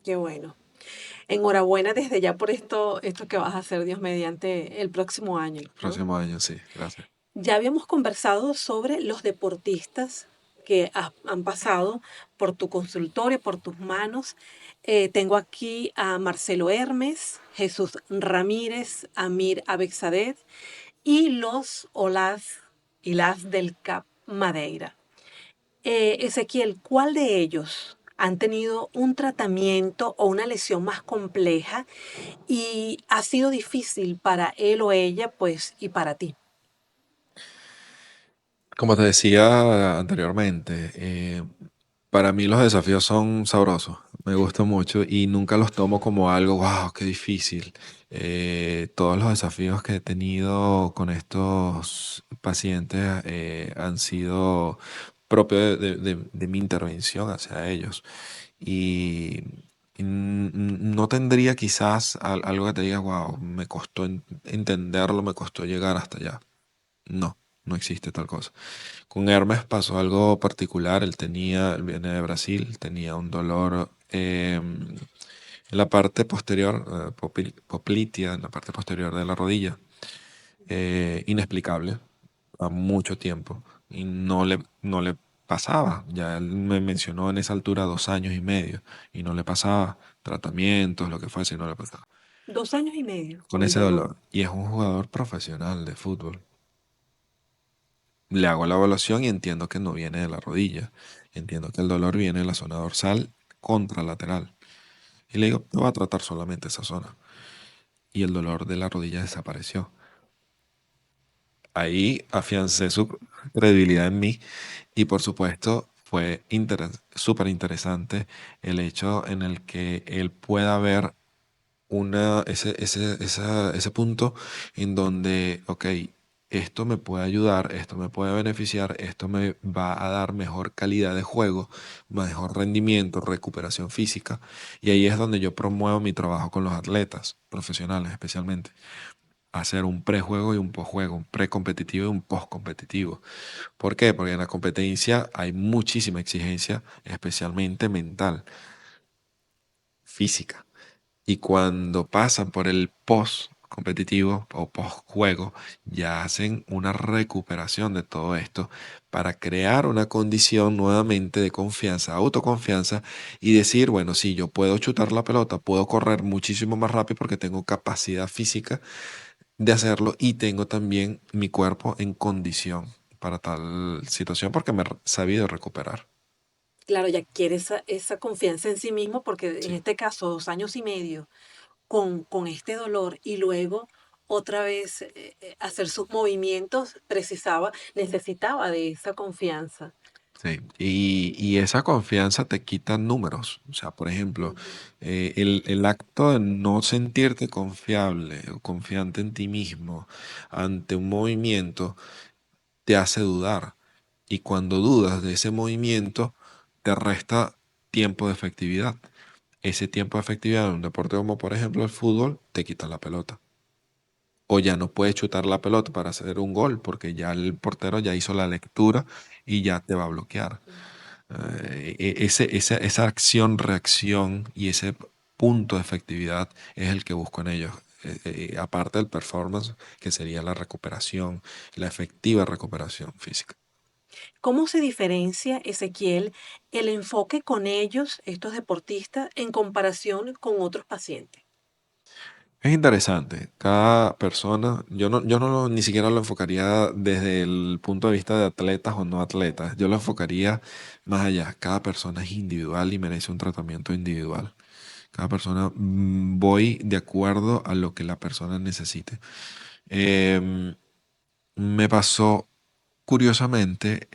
qué bueno. Enhorabuena desde ya por esto que vas a hacer, Dios mediante, el próximo año, ¿no? Próximo año, sí, gracias. Ya habíamos conversado sobre los deportistas que han pasado por tu consultorio, por tus manos. Tengo aquí a Marcelo Hermes, Jesús Ramírez, Amir Abexadet y los Olas y las del CAP Madeira. Ezequiel, ¿cuál de ellos han tenido un tratamiento o una lesión más compleja y ha sido difícil para él o ella, pues, y para ti? Como te decía anteriormente, para mí los desafíos son sabrosos, me gustan mucho y nunca los tomo como algo, wow, qué difícil. Todos los desafíos que he tenido con estos pacientes han sido propios de mi intervención hacia ellos. Y, no tendría quizás algo que te diga, wow, me costó entenderlo, me costó llegar hasta allá. No, no existe tal cosa. Con Hermes pasó algo particular. Él viene de Brasil, tenía un dolor en la parte posterior, poplitea, en la parte posterior de la rodilla, inexplicable, a mucho tiempo, y no le pasaba. Ya él me mencionó en esa altura 2 años y medio, y no le pasaba tratamientos, lo que fuese, y no le pasaba. 2 años y medio Con con el ese dolor. dolor. Y es un jugador profesional de fútbol. Le hago la evaluación y entiendo que no viene de la rodilla. Entiendo que el dolor viene de la zona dorsal contralateral. Y le digo, te voy a tratar solamente esa zona. Y el dolor de la rodilla desapareció. Ahí afiancé su credibilidad en mí y por supuesto fue súper interesante el hecho en el que él pueda ver ese punto en donde, ok, esto me puede ayudar, esto me puede beneficiar, esto me va a dar mejor calidad de juego, mejor rendimiento, recuperación física. Y ahí es donde yo promuevo mi trabajo con los atletas profesionales especialmente. Hacer un prejuego y un posjuego, un precompetitivo y un postcompetitivo. ¿Por qué? Porque en la competencia hay muchísima exigencia, especialmente mental, física. Y cuando pasan por el post competitivo o post juego, ya hacen una recuperación de todo esto para crear una condición nuevamente de confianza, autoconfianza y decir, bueno, sí, yo puedo chutar la pelota, puedo correr muchísimo más rápido porque tengo capacidad física de hacerlo y tengo también mi cuerpo en condición para tal situación porque me he sabido recuperar. Claro, ya quiere esa confianza en sí mismo, porque en Sí. este caso, 2 años y medio con este dolor y luego otra vez hacer sus movimientos, necesitaba de esa confianza. Sí, y esa confianza te quita números. O sea, por ejemplo, Ujú. el acto de no sentirte confiable o confiante en ti mismo ante un movimiento te hace dudar. Y cuando dudas de ese movimiento, te resta tiempo de efectividad. Ese tiempo de efectividad en un deporte como por ejemplo el fútbol, te quita la pelota. O ya no puedes chutar la pelota para hacer un gol porque ya el portero ya hizo la lectura y ya te va a bloquear. Esa acción-reacción y ese punto de efectividad es el que busco en ellos. Aparte del performance, que sería la recuperación, la efectiva recuperación física. ¿Cómo se diferencia, Ezequiel, el enfoque con ellos, estos deportistas, en comparación con otros pacientes? Es interesante, cada persona, ni siquiera lo enfocaría desde el punto de vista de atletas o no atletas, yo lo enfocaría más allá, cada persona es individual y merece un tratamiento individual. Cada persona voy de acuerdo a lo que la persona necesite. Em, Me pasó, curiosamente,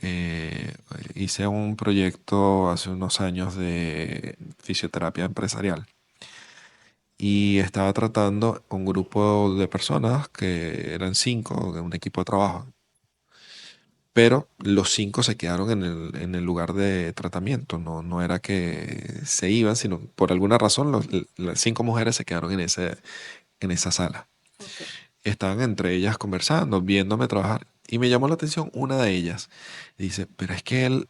hice un proyecto hace unos años de fisioterapia empresarial y estaba tratando un grupo de personas que eran 5 de un equipo de trabajo, pero los 5 se quedaron en el lugar de tratamiento. No, no era que se iban, sino por alguna razón las 5 mujeres se quedaron en esa sala. Ok. Estaban entre ellas conversando, viéndome trabajar, y me llamó la atención una de ellas. Dice, pero es que él,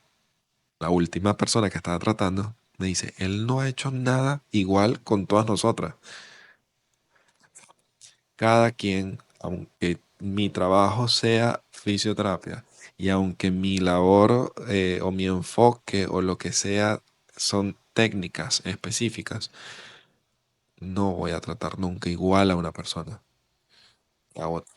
la última persona que estaba tratando, me dice, él no ha hecho nada igual con todas nosotras. Cada quien, aunque mi trabajo sea fisioterapia y aunque mi labor o mi enfoque o lo que sea son técnicas específicas, no voy a tratar nunca igual a una persona. A otra.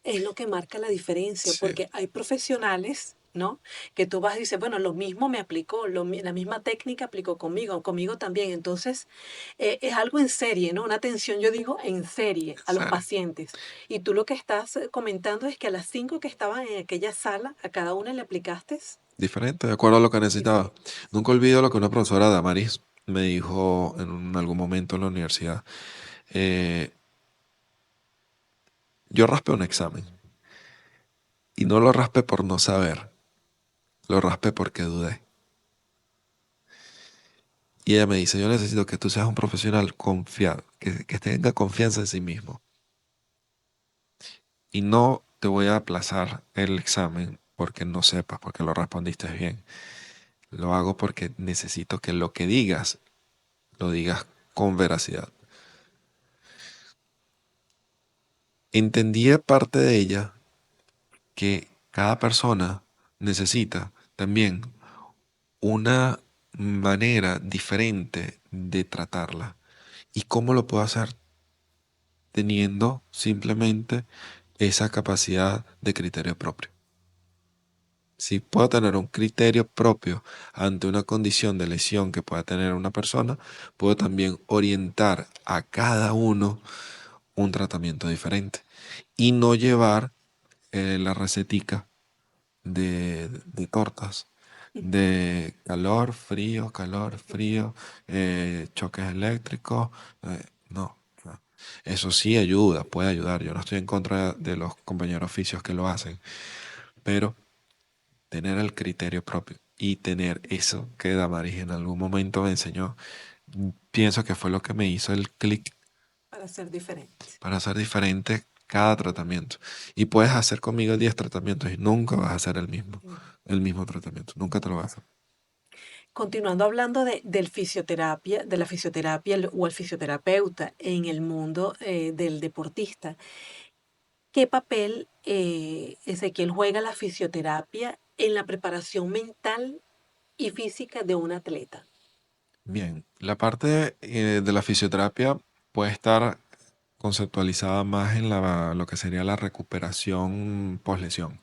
Es lo que marca la diferencia, Sí, porque hay profesionales, ¿no? Que tú vas y dices, bueno, lo mismo me aplicó, la misma técnica aplicó conmigo también. Entonces, es algo en serie, ¿no? Una atención, yo digo, en serie en a los serio. pacientes. Y tú lo que estás comentando es que a las 5 que estaban en aquella sala, a cada una le aplicaste Diferente, de acuerdo a lo que necesitaba. diferente. Nunca olvido lo que una profesora Damaris me dijo en algún momento en la universidad. Eh, yo raspé un examen y no lo raspé por no saber, lo raspé porque dudé. Y ella me dice, yo necesito que tú seas un profesional confiado, que tenga confianza en sí mismo. Y no te voy a aplazar el examen porque no sepas, porque lo respondiste bien. Lo hago porque necesito que lo que digas, lo digas con veracidad. Entendí de parte de ella que cada persona necesita también una manera diferente de tratarla. ¿Y cómo lo puedo hacer? Teniendo simplemente esa capacidad de criterio propio. Si puedo tener un criterio propio ante una condición de lesión que pueda tener una persona, puedo también orientar a cada uno un tratamiento diferente y no llevar la recetica de tortas, de calor, frío, choques eléctricos. No. Eso sí ayuda, puede ayudar. Yo no estoy en contra de los compañeros oficios que lo hacen, pero tener el criterio propio y tener eso que Damaris en algún momento me enseñó, pienso que fue lo que me hizo el clic para ser diferente. para hacer diferente cada tratamiento. Y puedes hacer conmigo 10 tratamientos y nunca vas a hacer el mismo tratamiento, nunca te lo vas a hacer. Continuando hablando del fisioterapia, de la fisioterapia o el fisioterapeuta en el mundo del deportista, ¿qué papel, Ezequiel, juega la fisioterapia en la preparación mental y física de un atleta? Bien, la parte de la fisioterapia puede estar conceptualizada más en lo que sería la recuperación post-lesión.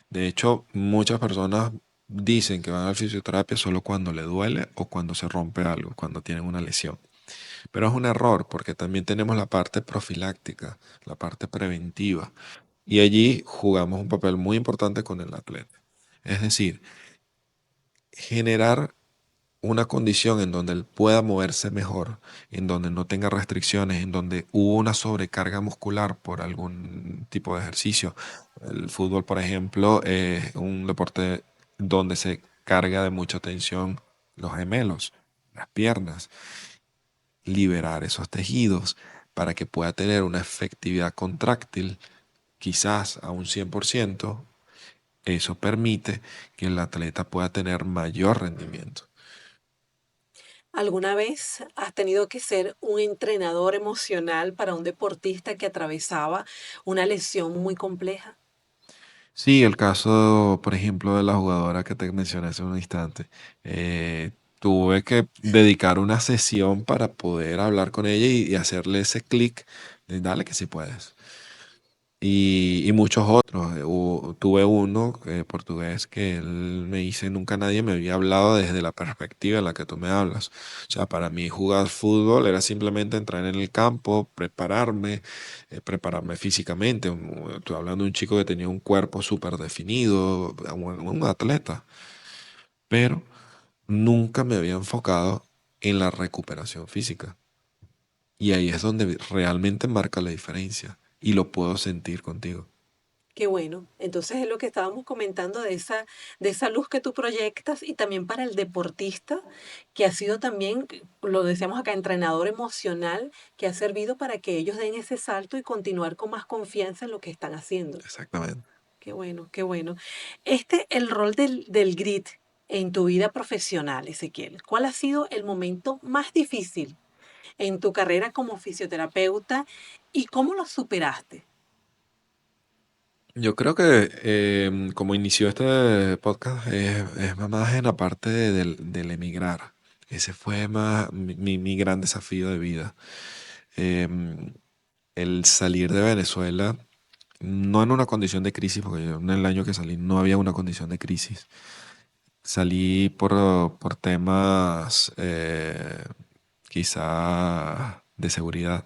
De hecho, muchas personas dicen que van a la fisioterapia solo cuando le duele o cuando se rompe algo, cuando tienen una lesión. Pero es un error porque también tenemos la parte profiláctica, la parte preventiva. Y allí jugamos un papel muy importante con el atleta. Es decir, generar una condición en donde él pueda moverse mejor, en donde no tenga restricciones, en donde hubo una sobrecarga muscular por algún tipo de ejercicio. El fútbol, por ejemplo, es un deporte donde se carga de mucha tensión los gemelos, las piernas, liberar esos tejidos para que pueda tener una efectividad contráctil, quizás a un 100%. Eso permite que el atleta pueda tener mayor rendimiento. ¿Alguna vez has tenido que ser un entrenador emocional para un deportista que atravesaba una lesión muy compleja? Sí, el caso, por ejemplo, de la jugadora que te mencioné hace un instante. Tuve que dedicar una sesión para poder hablar con ella y hacerle ese clic de dale que sí puedes. Y muchos otros. Tuve uno portugués que él me dice, nunca nadie me había hablado desde la perspectiva en la que tú me hablas. O sea, para mí jugar fútbol era simplemente entrar en el campo, prepararme físicamente. Estoy hablando de un chico que tenía un cuerpo súper definido, un atleta, pero nunca me había enfocado en la recuperación física. Y ahí es donde realmente marca la diferencia y lo puedo sentir contigo. Qué bueno. Entonces es lo que estábamos comentando de esa luz que tú proyectas y también para el deportista, que ha sido también, lo decíamos acá, entrenador emocional, que ha servido para que ellos den ese salto y continuar con más confianza en lo que están haciendo. Exactamente. Qué bueno, qué bueno. El rol del grit en tu vida profesional, Ezequiel, ¿cuál ha sido el momento más difícil en tu carrera como fisioterapeuta y cómo lo superaste? Yo creo que como inició este podcast es más en la parte del emigrar. Ese fue más mi gran desafío de vida. Em, el salir de Venezuela, no en una condición de crisis, porque yo en el año que salí no había una condición de crisis. Salí por temas quizá de seguridad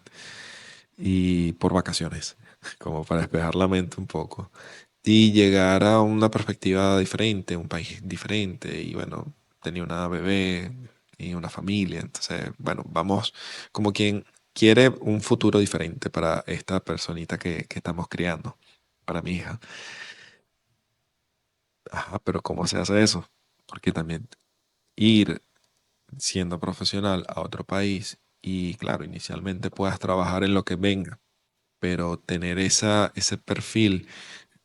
y por vacaciones, como para despejar la mente un poco y llegar a una perspectiva diferente, un país diferente y bueno, tenía una bebé y una familia, entonces bueno, vamos como quien quiere un futuro diferente para esta personita que estamos criando, para mi hija. Ajá, pero ¿cómo se hace eso? Porque también ir siendo profesional a otro país y claro, inicialmente puedas trabajar en lo que venga, pero tener ese perfil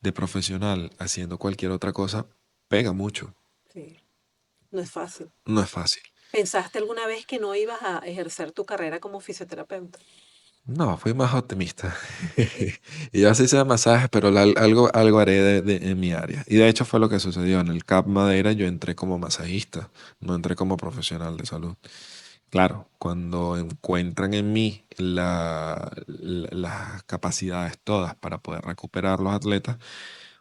de profesional haciendo cualquier otra cosa pega mucho. Sí, no es fácil. No es fácil. ¿Pensaste alguna vez que no ibas a ejercer tu carrera como fisioterapeuta? No, fui más optimista. Y yo así sea masajes, pero algo haré en mi área. Y de hecho fue lo que sucedió. En el CAP Madeira yo entré como masajista, no entré como profesional de salud. Claro, cuando encuentran en mí las capacidades todas para poder recuperar los atletas,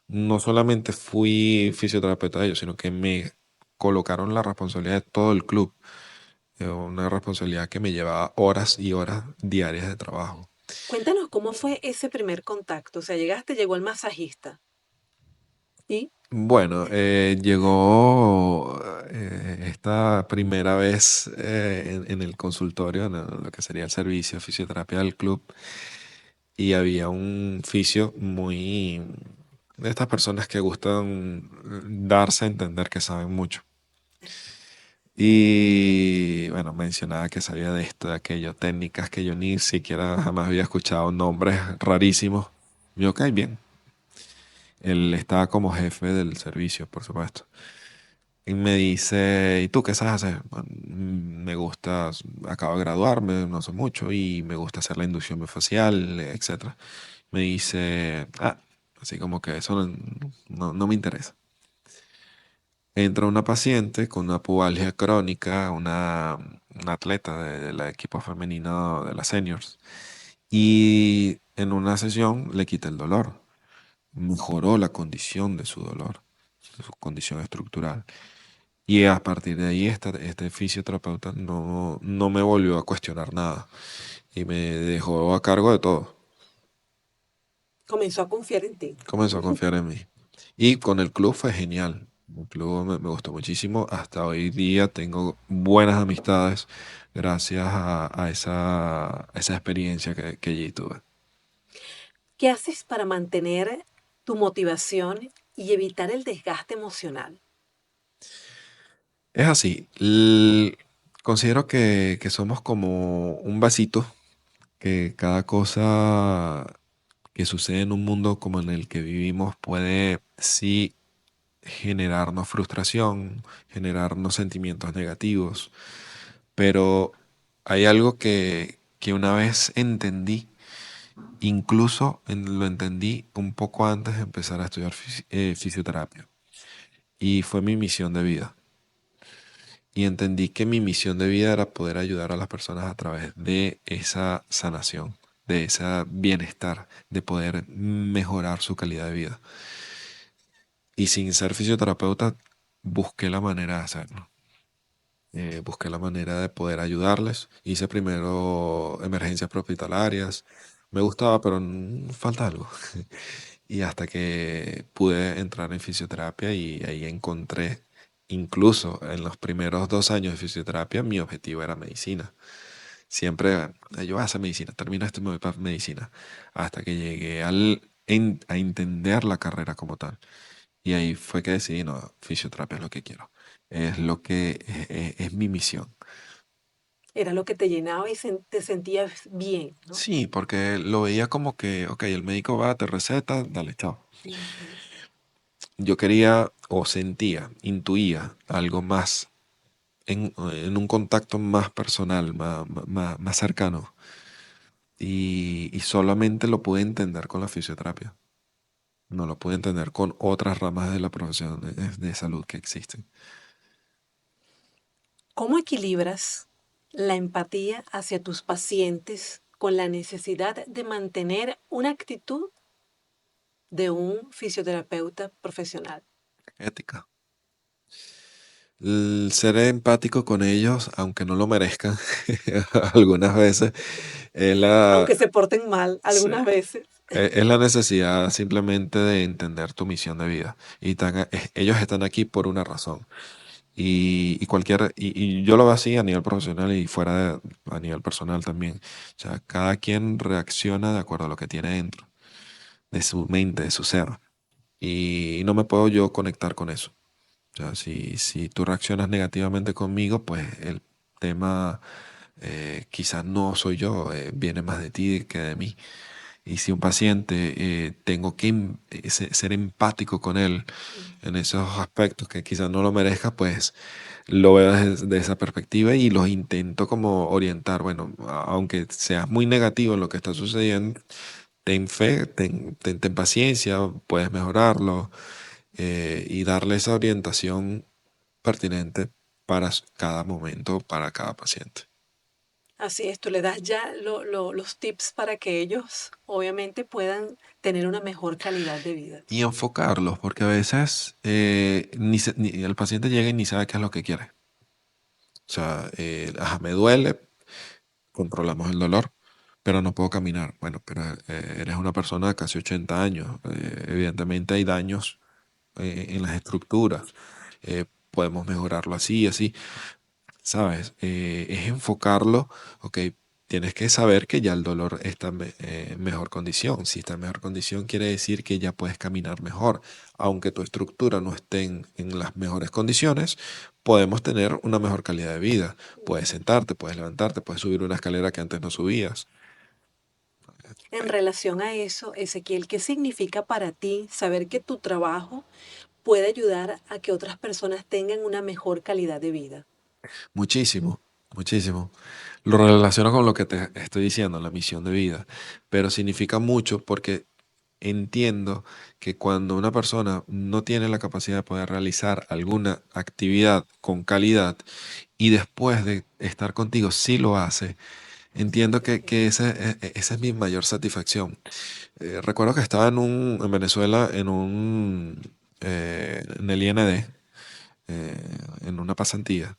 no solamente fui fisioterapeuta de ellos, sino que me colocaron la responsabilidad de todo el club. Una responsabilidad que me llevaba horas y horas diarias de trabajo. Cuéntanos cómo fue ese primer contacto. O sea, llegaste, llegó el masajista. ¿Y? Bueno, llegó esta primera vez en el consultorio, en lo que sería el servicio de fisioterapia del club, y había un fisio muy de estas personas que gustan darse a entender que saben mucho. Y bueno, mencionaba que sabía de esto, de aquello, técnicas que yo ni siquiera jamás había escuchado, nombres rarísimos. Yo, ok, bien. Él estaba como jefe del servicio, por supuesto. Y me dice, ¿y tú qué sabes hacer? "Bueno, me gusta, acabo de graduarme, no sé mucho, y me gusta hacer la inducción facial, etcétera. Me dice, así como que eso no me interesa. Entra una paciente con una pubalgia crónica, una atleta del equipo femenino de las seniors, y en una sesión le quita el dolor. Mejoró la condición de su dolor, de su condición estructural. Y a partir de ahí, este fisioterapeuta no me volvió a cuestionar nada y me dejó a cargo de todo. Comenzó a confiar en ti. Comenzó a confiar en mí. Y con el club fue genial. El club me gustó muchísimo. Hasta hoy día tengo buenas amistades gracias a esa experiencia que allí tuve. ¿Qué haces para mantener tu motivación y evitar el desgaste emocional? Es así. Considero que somos como un vasito, que cada cosa que sucede en un mundo como en el que vivimos puede sí generarnos frustración, generarnos sentimientos negativos, pero hay algo que una vez entendí, incluso lo entendí un poco antes de empezar a estudiar fisioterapia, y fue mi misión de vida. Y entendí que mi misión de vida era poder ayudar a las personas a través de esa sanación, de ese bienestar, de poder mejorar su calidad de vida. Y sin ser fisioterapeuta, busqué la manera de hacerlo. Busqué la manera de poder ayudarles. Hice primero emergencias prehospitalarias. Me gustaba, pero falta algo. Y hasta que pude entrar en fisioterapia y ahí encontré, incluso en los primeros 2 años de fisioterapia, mi objetivo era medicina. Siempre, yo voy a hacer medicina, termino esto y me voy para medicina. Hasta que llegué a entender la carrera como tal. Y ahí fue que decidí, no, fisioterapia es lo que quiero. Es lo que es mi misión. Era lo que te llenaba y te sentías bien, ¿no? Sí, porque lo veía como que, ok, el médico va, te receta, dale, chao. Ujú. Yo quería o sentía, intuía algo más en un contacto más personal, más cercano. Y solamente lo pude entender con la fisioterapia. No lo pude entender con otras ramas de la profesión de salud que existen. ¿Cómo equilibras la empatía hacia tus pacientes con la necesidad de mantener una actitud de un fisioterapeuta profesional? Ética. El ser empático con ellos, aunque no lo merezcan, algunas veces, es Aunque se porten mal sí, algunas veces. es la necesidad simplemente de entender tu misión de vida. Y ellos están aquí por una razón. Y yo lo veo así a nivel profesional y a nivel personal también. O sea, cada quien reacciona de acuerdo a lo que tiene dentro, de su mente, de su ser. Y no me puedo yo conectar con eso. O sea, si tú reaccionas negativamente conmigo, pues el tema quizás no soy yo, viene más de ti que de mí. Y si un paciente tengo que ser empático con él en esos aspectos que quizás no lo merezca, pues lo veo desde esa perspectiva y los intento como orientar. Bueno, aunque seas muy negativo en lo que está sucediendo, ten fe, ten paciencia, puedes mejorarlo y darle esa orientación pertinente para cada momento, para cada paciente. Así es, tú le das ya los tips para que ellos obviamente puedan tener una mejor calidad de vida. Y enfocarlos, porque a veces ni el paciente llega y ni sabe qué es lo que quiere. O sea, me duele, controlamos el dolor, pero no puedo caminar. Bueno, pero eres una persona de casi 80 años. Evidentemente hay daños en las estructuras. Podemos mejorarlo así, así. ¿Sabes? Es enfocarlo, ok, tienes que saber que ya el dolor está en mejor condición. Si está en mejor condición, quiere decir que ya puedes caminar mejor. Aunque tu estructura no esté en las mejores condiciones, podemos tener una mejor calidad de vida. Puedes sentarte, puedes levantarte, puedes subir una escalera que antes no subías. En Eh, relación a eso, Ezequiel, ¿qué significa para ti saber que tu trabajo puede ayudar a que otras personas tengan una mejor calidad de vida? Muchísimo, muchísimo. Lo relaciono con lo que te estoy diciendo, la misión de vida, pero significa mucho porque entiendo que cuando una persona no tiene la capacidad de poder realizar alguna actividad con calidad y después de estar contigo sí lo hace, entiendo que esa es mi mayor satisfacción. Recuerdo que estaba en Venezuela en el IND, en una pasantía.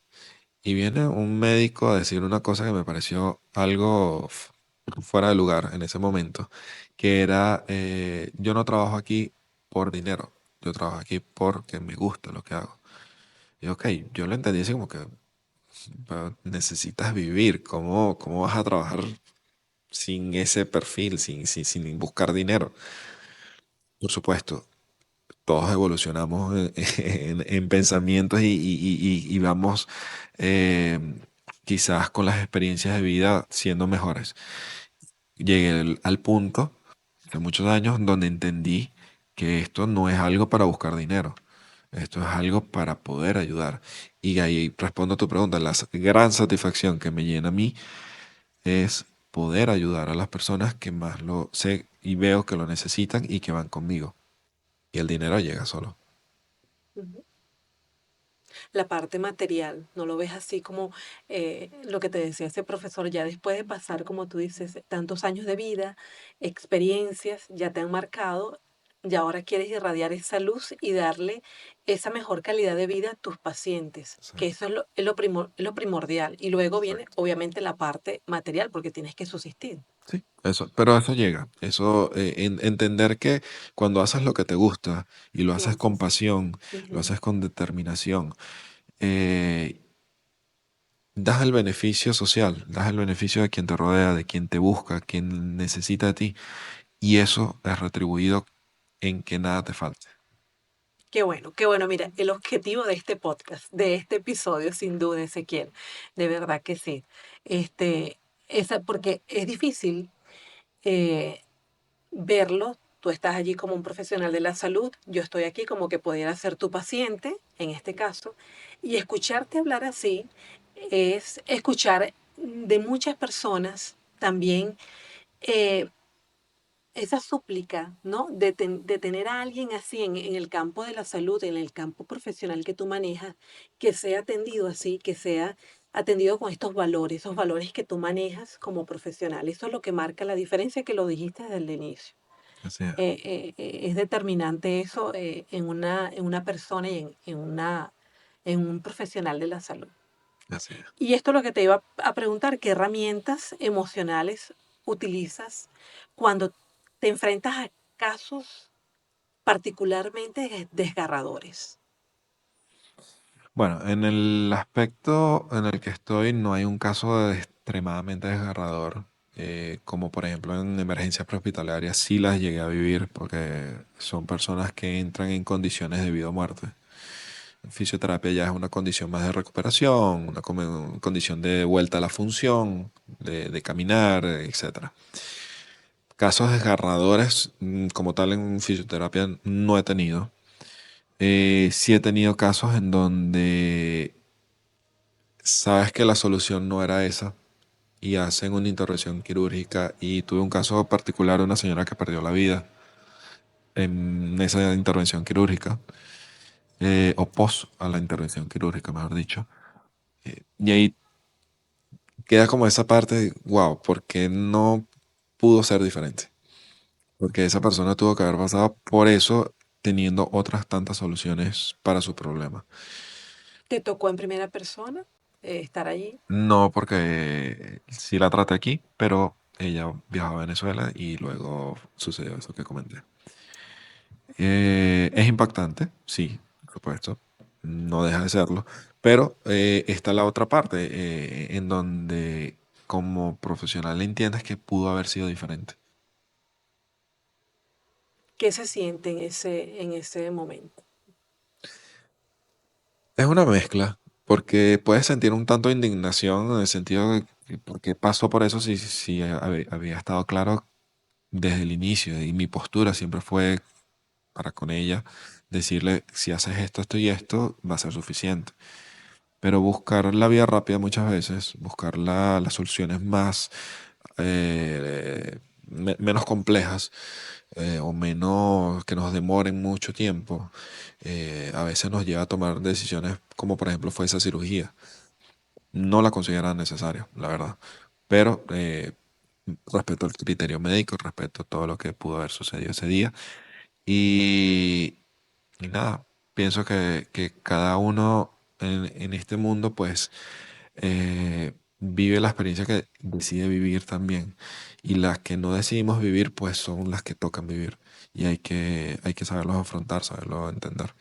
Y viene un médico a decir una cosa que me pareció algo fuera de lugar en ese momento, que era, yo no trabajo aquí por dinero, yo trabajo aquí porque me gusta lo que hago. Y ok, yo lo entendí así como que "Pero necesitas vivir, ¿cómo vas a trabajar sin ese perfil, sin buscar dinero? Por supuesto, todos evolucionamos en pensamientos y vamos eh, quizás con las experiencias de vida siendo mejores. Llegué al punto de muchos años donde entendí que esto no es algo para buscar dinero, esto es algo para poder ayudar. Y ahí respondo a tu pregunta, la gran satisfacción que me llena a mí es poder ayudar a las personas que más lo sé y veo que lo necesitan y que van conmigo. Y el dinero llega solo. Ujú. La parte material, no lo ves así como lo que te decía ese profesor, ya después de pasar, como tú dices, tantos años de vida, experiencias, ya te han marcado, y ahora quieres irradiar esa luz y darle esa mejor calidad de vida a tus pacientes, que Exacto. eso es lo primordial. Y luego viene, Exacto. obviamente, la parte material, porque tienes que subsistir. Sí, eso, pero eso llega. Eso, entender que cuando haces lo que te gusta y lo Lo haces con haces. pasión, lo Ujú. haces con determinación, eh, das el beneficio social, das el beneficio de quien te rodea, de quien te busca, quien necesita de ti, y eso es retribuido en que nada te falte. Qué bueno, qué bueno. Mira, el objetivo de este podcast, de este episodio, sin duda, Ezequiel, de verdad que sí. Este, porque es difícil eh, verlo. Tú estás allí como un profesional de la salud, yo estoy aquí como que pudiera ser tu paciente, en este caso, y escucharte hablar así es escuchar de muchas personas también eh, esa súplica, ¿no? De tener a alguien así en el campo de la salud, en el campo profesional que tú manejas, que sea atendido así, que sea atendido con estos valores, esos valores que tú manejas como profesional. Eso es lo que marca la diferencia, que lo dijiste desde el inicio. Así es, Es determinante eso en una persona y en un profesional de la salud. así es. Y esto es lo que te iba a preguntar, ¿qué herramientas emocionales utilizas cuando te enfrentas a casos particularmente desgarradores? Bueno, en el aspecto en el que estoy no hay un caso extremadamente desgarrador, como por ejemplo en emergencias prehospitalarias sí las llegué a vivir porque son personas que entran en condiciones de vida o muerte. Fisioterapia ya es una condición más de recuperación, una condición de vuelta a la función, de caminar, etcétera. Casos desgarradores como tal en fisioterapia no he tenido. Sí he tenido casos en donde sabes que la solución no era esa y hacen una intervención quirúrgica y tuve un caso particular de una señora que perdió la vida en esa intervención quirúrgica, o pos a la intervención quirúrgica, mejor dicho. Y ahí queda como esa parte de, wow, ¿por qué no pudo ser diferente? Porque esa persona tuvo que haber pasado por eso teniendo otras tantas soluciones para su problema. ¿Te tocó en primera persona estar allí? No porque sí la traté aquí, pero ella viajó a Venezuela y luego sucedió eso que comenté. Es impactante, sí, por supuesto, no deja de serlo, pero está la otra parte en donde como profesional entiendes que pudo haber sido diferente. ¿Qué se siente en ese momento? Es una mezcla, porque puedes sentir un tanto de indignación en el sentido de que por qué pasó por eso si había estado claro desde el inicio y mi postura siempre fue para con ella decirle si haces esto, esto y esto va a ser suficiente. Pero buscar la vía rápida muchas veces, buscar las soluciones más menos complejas o menos que nos demoren mucho tiempo, a veces nos lleva a tomar decisiones como por ejemplo fue esa cirugía. No la consideraba necesaria, la verdad. Pero respeto el criterio médico, respeto todo lo que pudo haber sucedido ese día. Y, y nada, pienso que cada uno en este mundo pues vive la experiencia que decide vivir también. Y las que no decidimos vivir pues son las que tocan vivir. Y hay que saberlos afrontar, saberlo entender.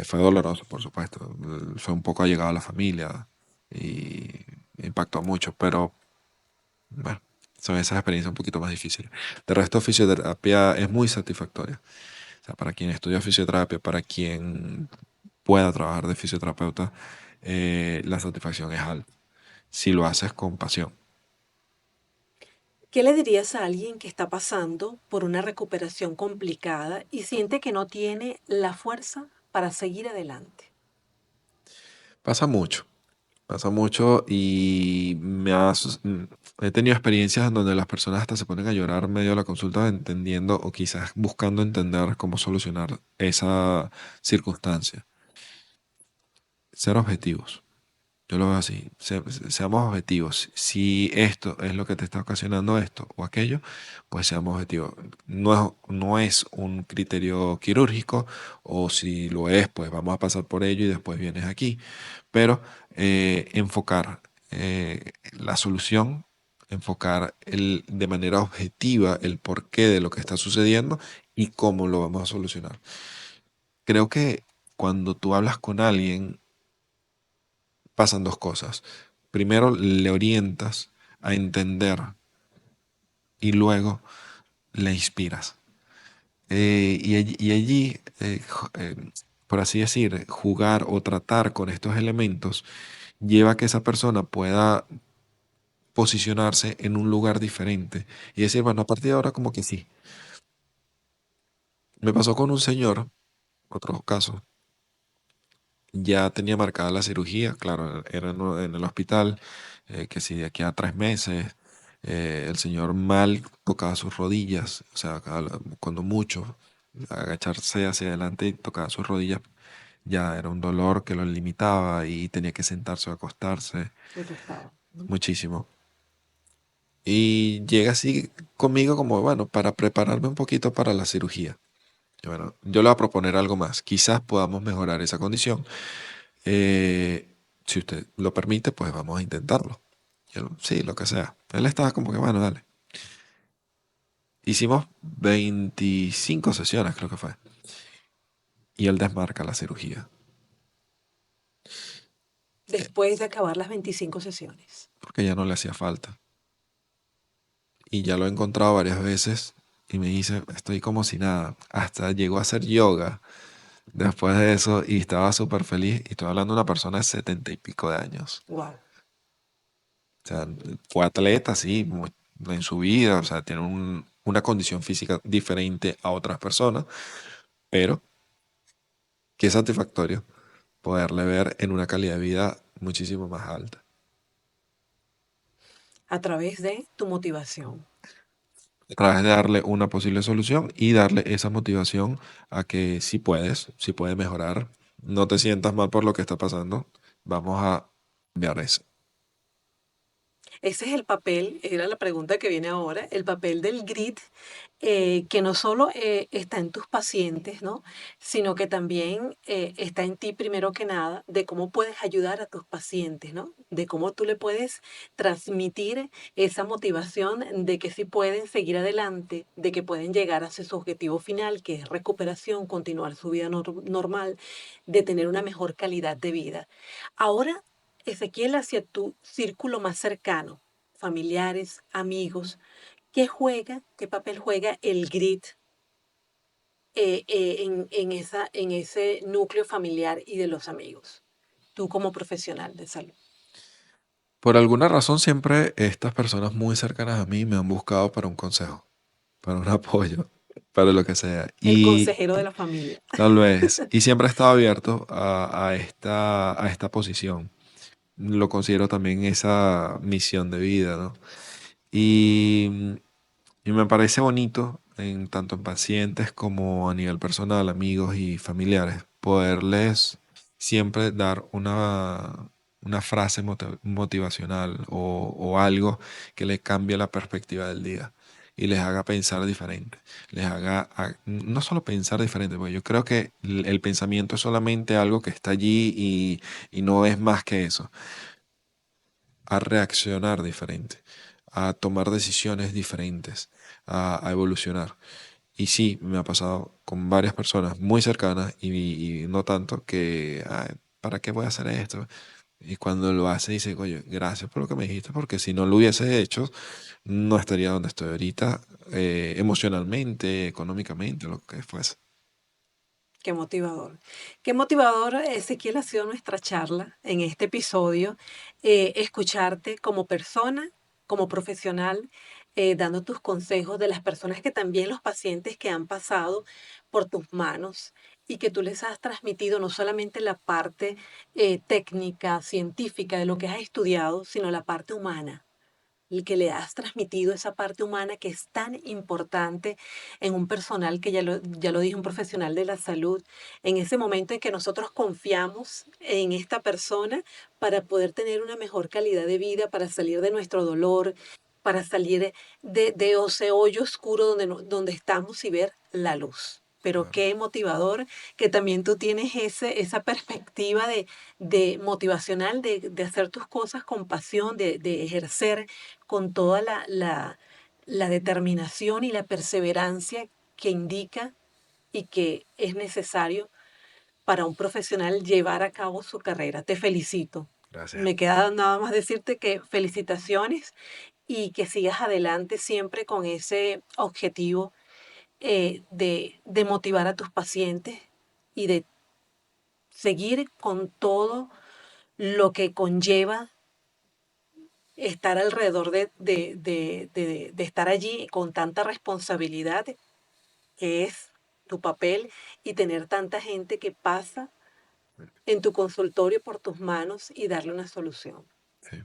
Fue doloroso, por supuesto. Fue un poco allegado a la familia y impactó mucho, pero bueno, son esas experiencias un poquito más difíciles. De resto, fisioterapia es muy satisfactoria. O sea, para quien estudia fisioterapia, para quien pueda trabajar de fisioterapeuta, la satisfacción es alta. Si lo haces con pasión. ¿Qué le dirías a alguien que está pasando por una recuperación complicada y siente que no tiene la fuerza para seguir adelante? Pasa mucho. Pasa mucho y he tenido experiencias en donde las personas hasta se ponen a llorar en medio de la consulta entendiendo o quizás buscando entender cómo solucionar esa circunstancia. Ser objetivos. Yo lo veo así. Seamos objetivos. Si esto es lo que te está ocasionando esto o aquello, pues seamos objetivos. No es un criterio quirúrgico o si lo es, pues vamos a pasar por ello y después vienes aquí. Pero enfocar la solución, enfocar de manera objetiva el porqué de lo que está sucediendo y cómo lo vamos a solucionar. Creo que cuando tú hablas con alguien, pasan dos cosas. Primero, le orientas a entender y luego le inspiras. Y allí, por así decir, jugar o tratar con estos elementos lleva a que esa persona pueda posicionarse en un lugar diferente y decir, bueno, a partir de ahora como que sí. Me pasó con un señor, otro caso, ya tenía marcada la cirugía, claro, era en el hospital, que si de aquí a 3 meses, el señor mal tocaba sus rodillas, o sea, cuando mucho, agacharse hacia adelante y tocaba sus rodillas, ya era un dolor que lo limitaba y tenía que sentarse o acostarse Le costaba. muchísimo. Y llega así conmigo como, bueno, para prepararme un poquito para la cirugía. Y bueno, yo le voy a proponer algo más. Quizás podamos mejorar esa condición. Si usted lo permite, pues vamos a intentarlo. Sí, lo que sea. Él estaba como que, bueno, dale. Hicimos 25 sesiones, creo que fue. Y él desmarca la cirugía. Después de acabar las 25 sesiones. Porque ya no le hacía falta. Y ya lo he encontrado varias veces. Y me dice, estoy como si nada. Hasta llegó a hacer yoga después de eso. Y estaba súper feliz. Y estoy hablando de una persona de 70 y pico de años. Wow. O sea, fue atleta, sí, en su vida, o sea, tiene una condición física diferente a otras personas, pero qué satisfactorio poderle ver en una calidad de vida muchísimo más alta. A través de tu motivación. A través de darle una posible solución y darle esa motivación a que si puedes mejorar, no te sientas mal por lo que está pasando, vamos a cambiar eso. Ese es el papel, era la pregunta que viene ahora, el papel del grit, que no solo está en tus pacientes, ¿no? Sino que también está en ti primero que nada, de cómo puedes ayudar a tus pacientes, ¿no? De cómo tú le puedes transmitir esa motivación de que sí pueden seguir adelante, de que pueden llegar hacia su objetivo final, que es recuperación, continuar su vida normal, de tener una mejor calidad de vida. Ahora, Ezequiel, hacia tu círculo más cercano, familiares, amigos, qué papel juega el grit en ese núcleo familiar y de los amigos? Tú como profesional de salud. Por alguna razón siempre estas personas muy cercanas a mí me han buscado para un consejo, para un apoyo, para lo que sea. El Y consejero de la familia. tal vez, y siempre he estado abierto a esta posición. Lo considero también esa misión de vida, ¿no? Y, y me parece bonito, en tanto en pacientes como a nivel personal, amigos y familiares, poderles siempre dar una frase motivacional o algo que les cambie la perspectiva del día y les haga pensar diferente, les haga no solo pensar diferente, porque yo creo que el pensamiento es solamente algo que está allí y no es más que eso, a reaccionar diferente, a tomar decisiones diferentes, a evolucionar. Y sí, me ha pasado con varias personas muy cercanas y no tanto que, "Ay, ¿para qué voy a hacer esto?" Y cuando lo hace dice, oye, gracias por lo que me dijiste, porque si no lo hubiese hecho, no estaría donde estoy ahorita, emocionalmente, económicamente, lo que fuese. Qué motivador. Qué motivador, Ezequiel, ha sido nuestra charla en este episodio. Escucharte como persona, como profesional, dando tus consejos de las personas que también los pacientes que han pasado por tus manos y que tú les has transmitido no solamente la parte técnica, científica de lo que has estudiado, sino la parte humana, el que le has transmitido esa parte humana que es tan importante en un personal que ya lo dije, un profesional de la salud, en ese momento en que nosotros confiamos en esta persona para poder tener una mejor calidad de vida, para salir de nuestro dolor, para salir de ese hoyo oscuro donde, donde estamos y ver la luz. Pero Claro, qué motivador que también tú tienes esa perspectiva de motivacional, de hacer tus cosas con pasión, de ejercer con toda la determinación y la perseverancia que indica y que es necesario para un profesional llevar a cabo su carrera. Te felicito. gracias. Me queda nada más decirte que felicitaciones y que sigas adelante siempre con ese objetivo de motivar a tus pacientes y de seguir con todo lo que conlleva estar alrededor de estar allí con tanta responsabilidad que es tu papel y tener tanta gente que pasa en tu consultorio por tus manos y darle una solución. Sí.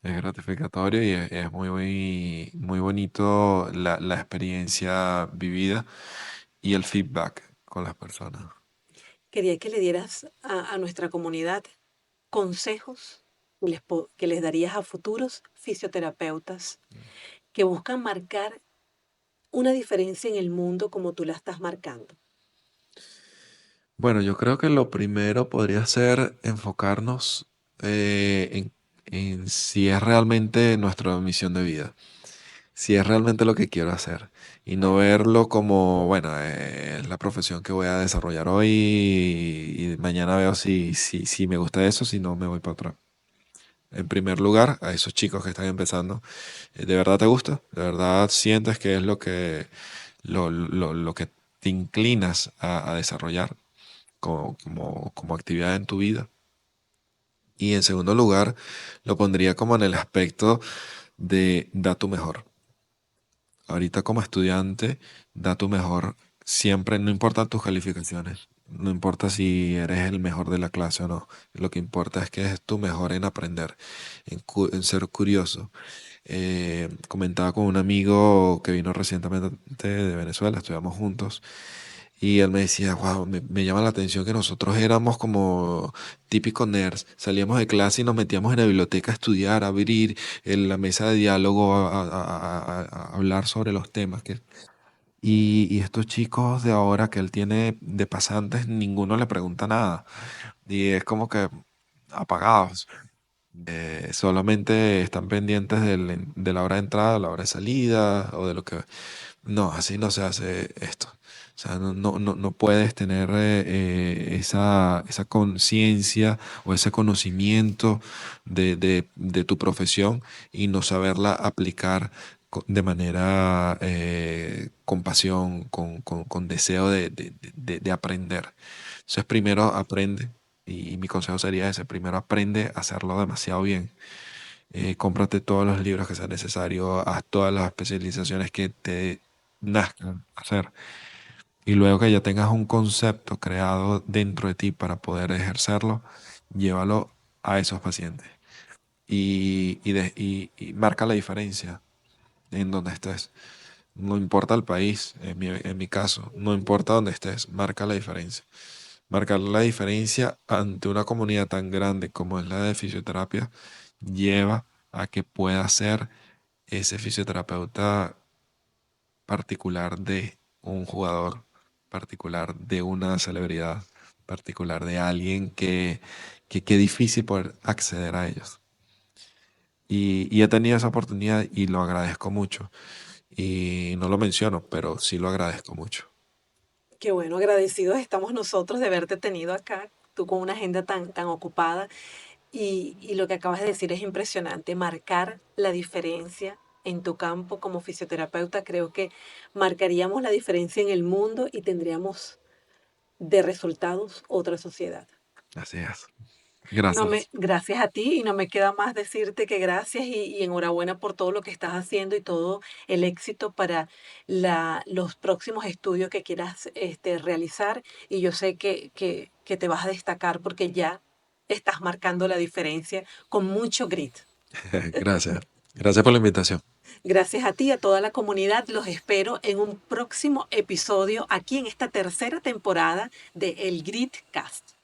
Es gratificatorio y es muy bonito la experiencia vivida y el feedback con las personas. Quería que le dieras a nuestra comunidad consejos que les darías a futuros fisioterapeutas que buscan marcar una diferencia en el mundo como tú la estás marcando. Bueno, yo creo que lo primero podría ser enfocarnos en si es realmente nuestra misión de vida, si es realmente lo que quiero hacer y no verlo como, bueno, es la profesión que voy a desarrollar hoy y mañana veo si me gusta eso, si no me voy para otra. En primer lugar, a esos chicos que están empezando, ¿de verdad te gusta? ¿De verdad sientes que es lo que te inclinas a desarrollar como actividad en tu vida? Y en segundo lugar, lo pondría como en el aspecto de da tu mejor. Ahorita como estudiante, da tu mejor siempre, no importan tus calificaciones, no importa si eres el mejor de la clase o no, lo que importa es que es tu mejor en aprender, en ser curioso. Comentaba con un amigo que vino recientemente de Venezuela, estudiamos juntos, Y él me decía, wow, me llama la atención que nosotros éramos como típicos nerds. Salíamos de clase y nos metíamos en la biblioteca a estudiar, a abrir en la mesa de diálogo, a hablar sobre los temas. Y estos chicos de ahora que él tiene de pasantes, ninguno le pregunta nada. Y es como que apagados. Solamente están pendientes de la hora de entrada, la hora de salida o de lo que... No, así no se hace esto. O sea, no puedes tener esa conciencia o ese conocimiento de tu profesión y no saberla aplicar de manera con pasión, con deseo de aprender. Entonces, primero aprende, y mi consejo sería ese, primero aprende a hacerlo demasiado bien. Cómprate todos los libros que sean necesarios, haz todas las especializaciones que te nazcan hacer. Y luego que ya tengas un concepto creado dentro de ti para poder ejercerlo, llévalo a esos pacientes y marca la diferencia en donde estés. No importa el país, en mi caso, no importa dónde estés, marca la diferencia. Marcar la diferencia ante una comunidad tan grande como es la de fisioterapia lleva a que pueda ser ese fisioterapeuta particular de un jugador, particular de una celebridad, particular de alguien que difícil poder acceder a ellos. Y he tenido esa oportunidad y lo agradezco mucho. Y no lo menciono, pero sí lo agradezco mucho. Qué bueno, agradecidos estamos nosotros de haberte tenido acá, tú con una agenda tan ocupada. Y lo que acabas de decir es impresionante, marcar la diferencia en tu campo como fisioterapeuta. Creo que marcaríamos la diferencia en el mundo y tendríamos de resultados otra sociedad. Así es. No me, Gracias. gracias a ti y no me queda más decirte que gracias y enhorabuena por todo lo que estás haciendo y todo el éxito para los próximos estudios que quieras realizar. Y yo sé que te vas a destacar porque ya estás marcando la diferencia con mucho grit. Gracias. Gracias por la invitación. Gracias a ti y a toda la comunidad. Los espero en un próximo episodio aquí en esta tercera temporada de El Gritcast.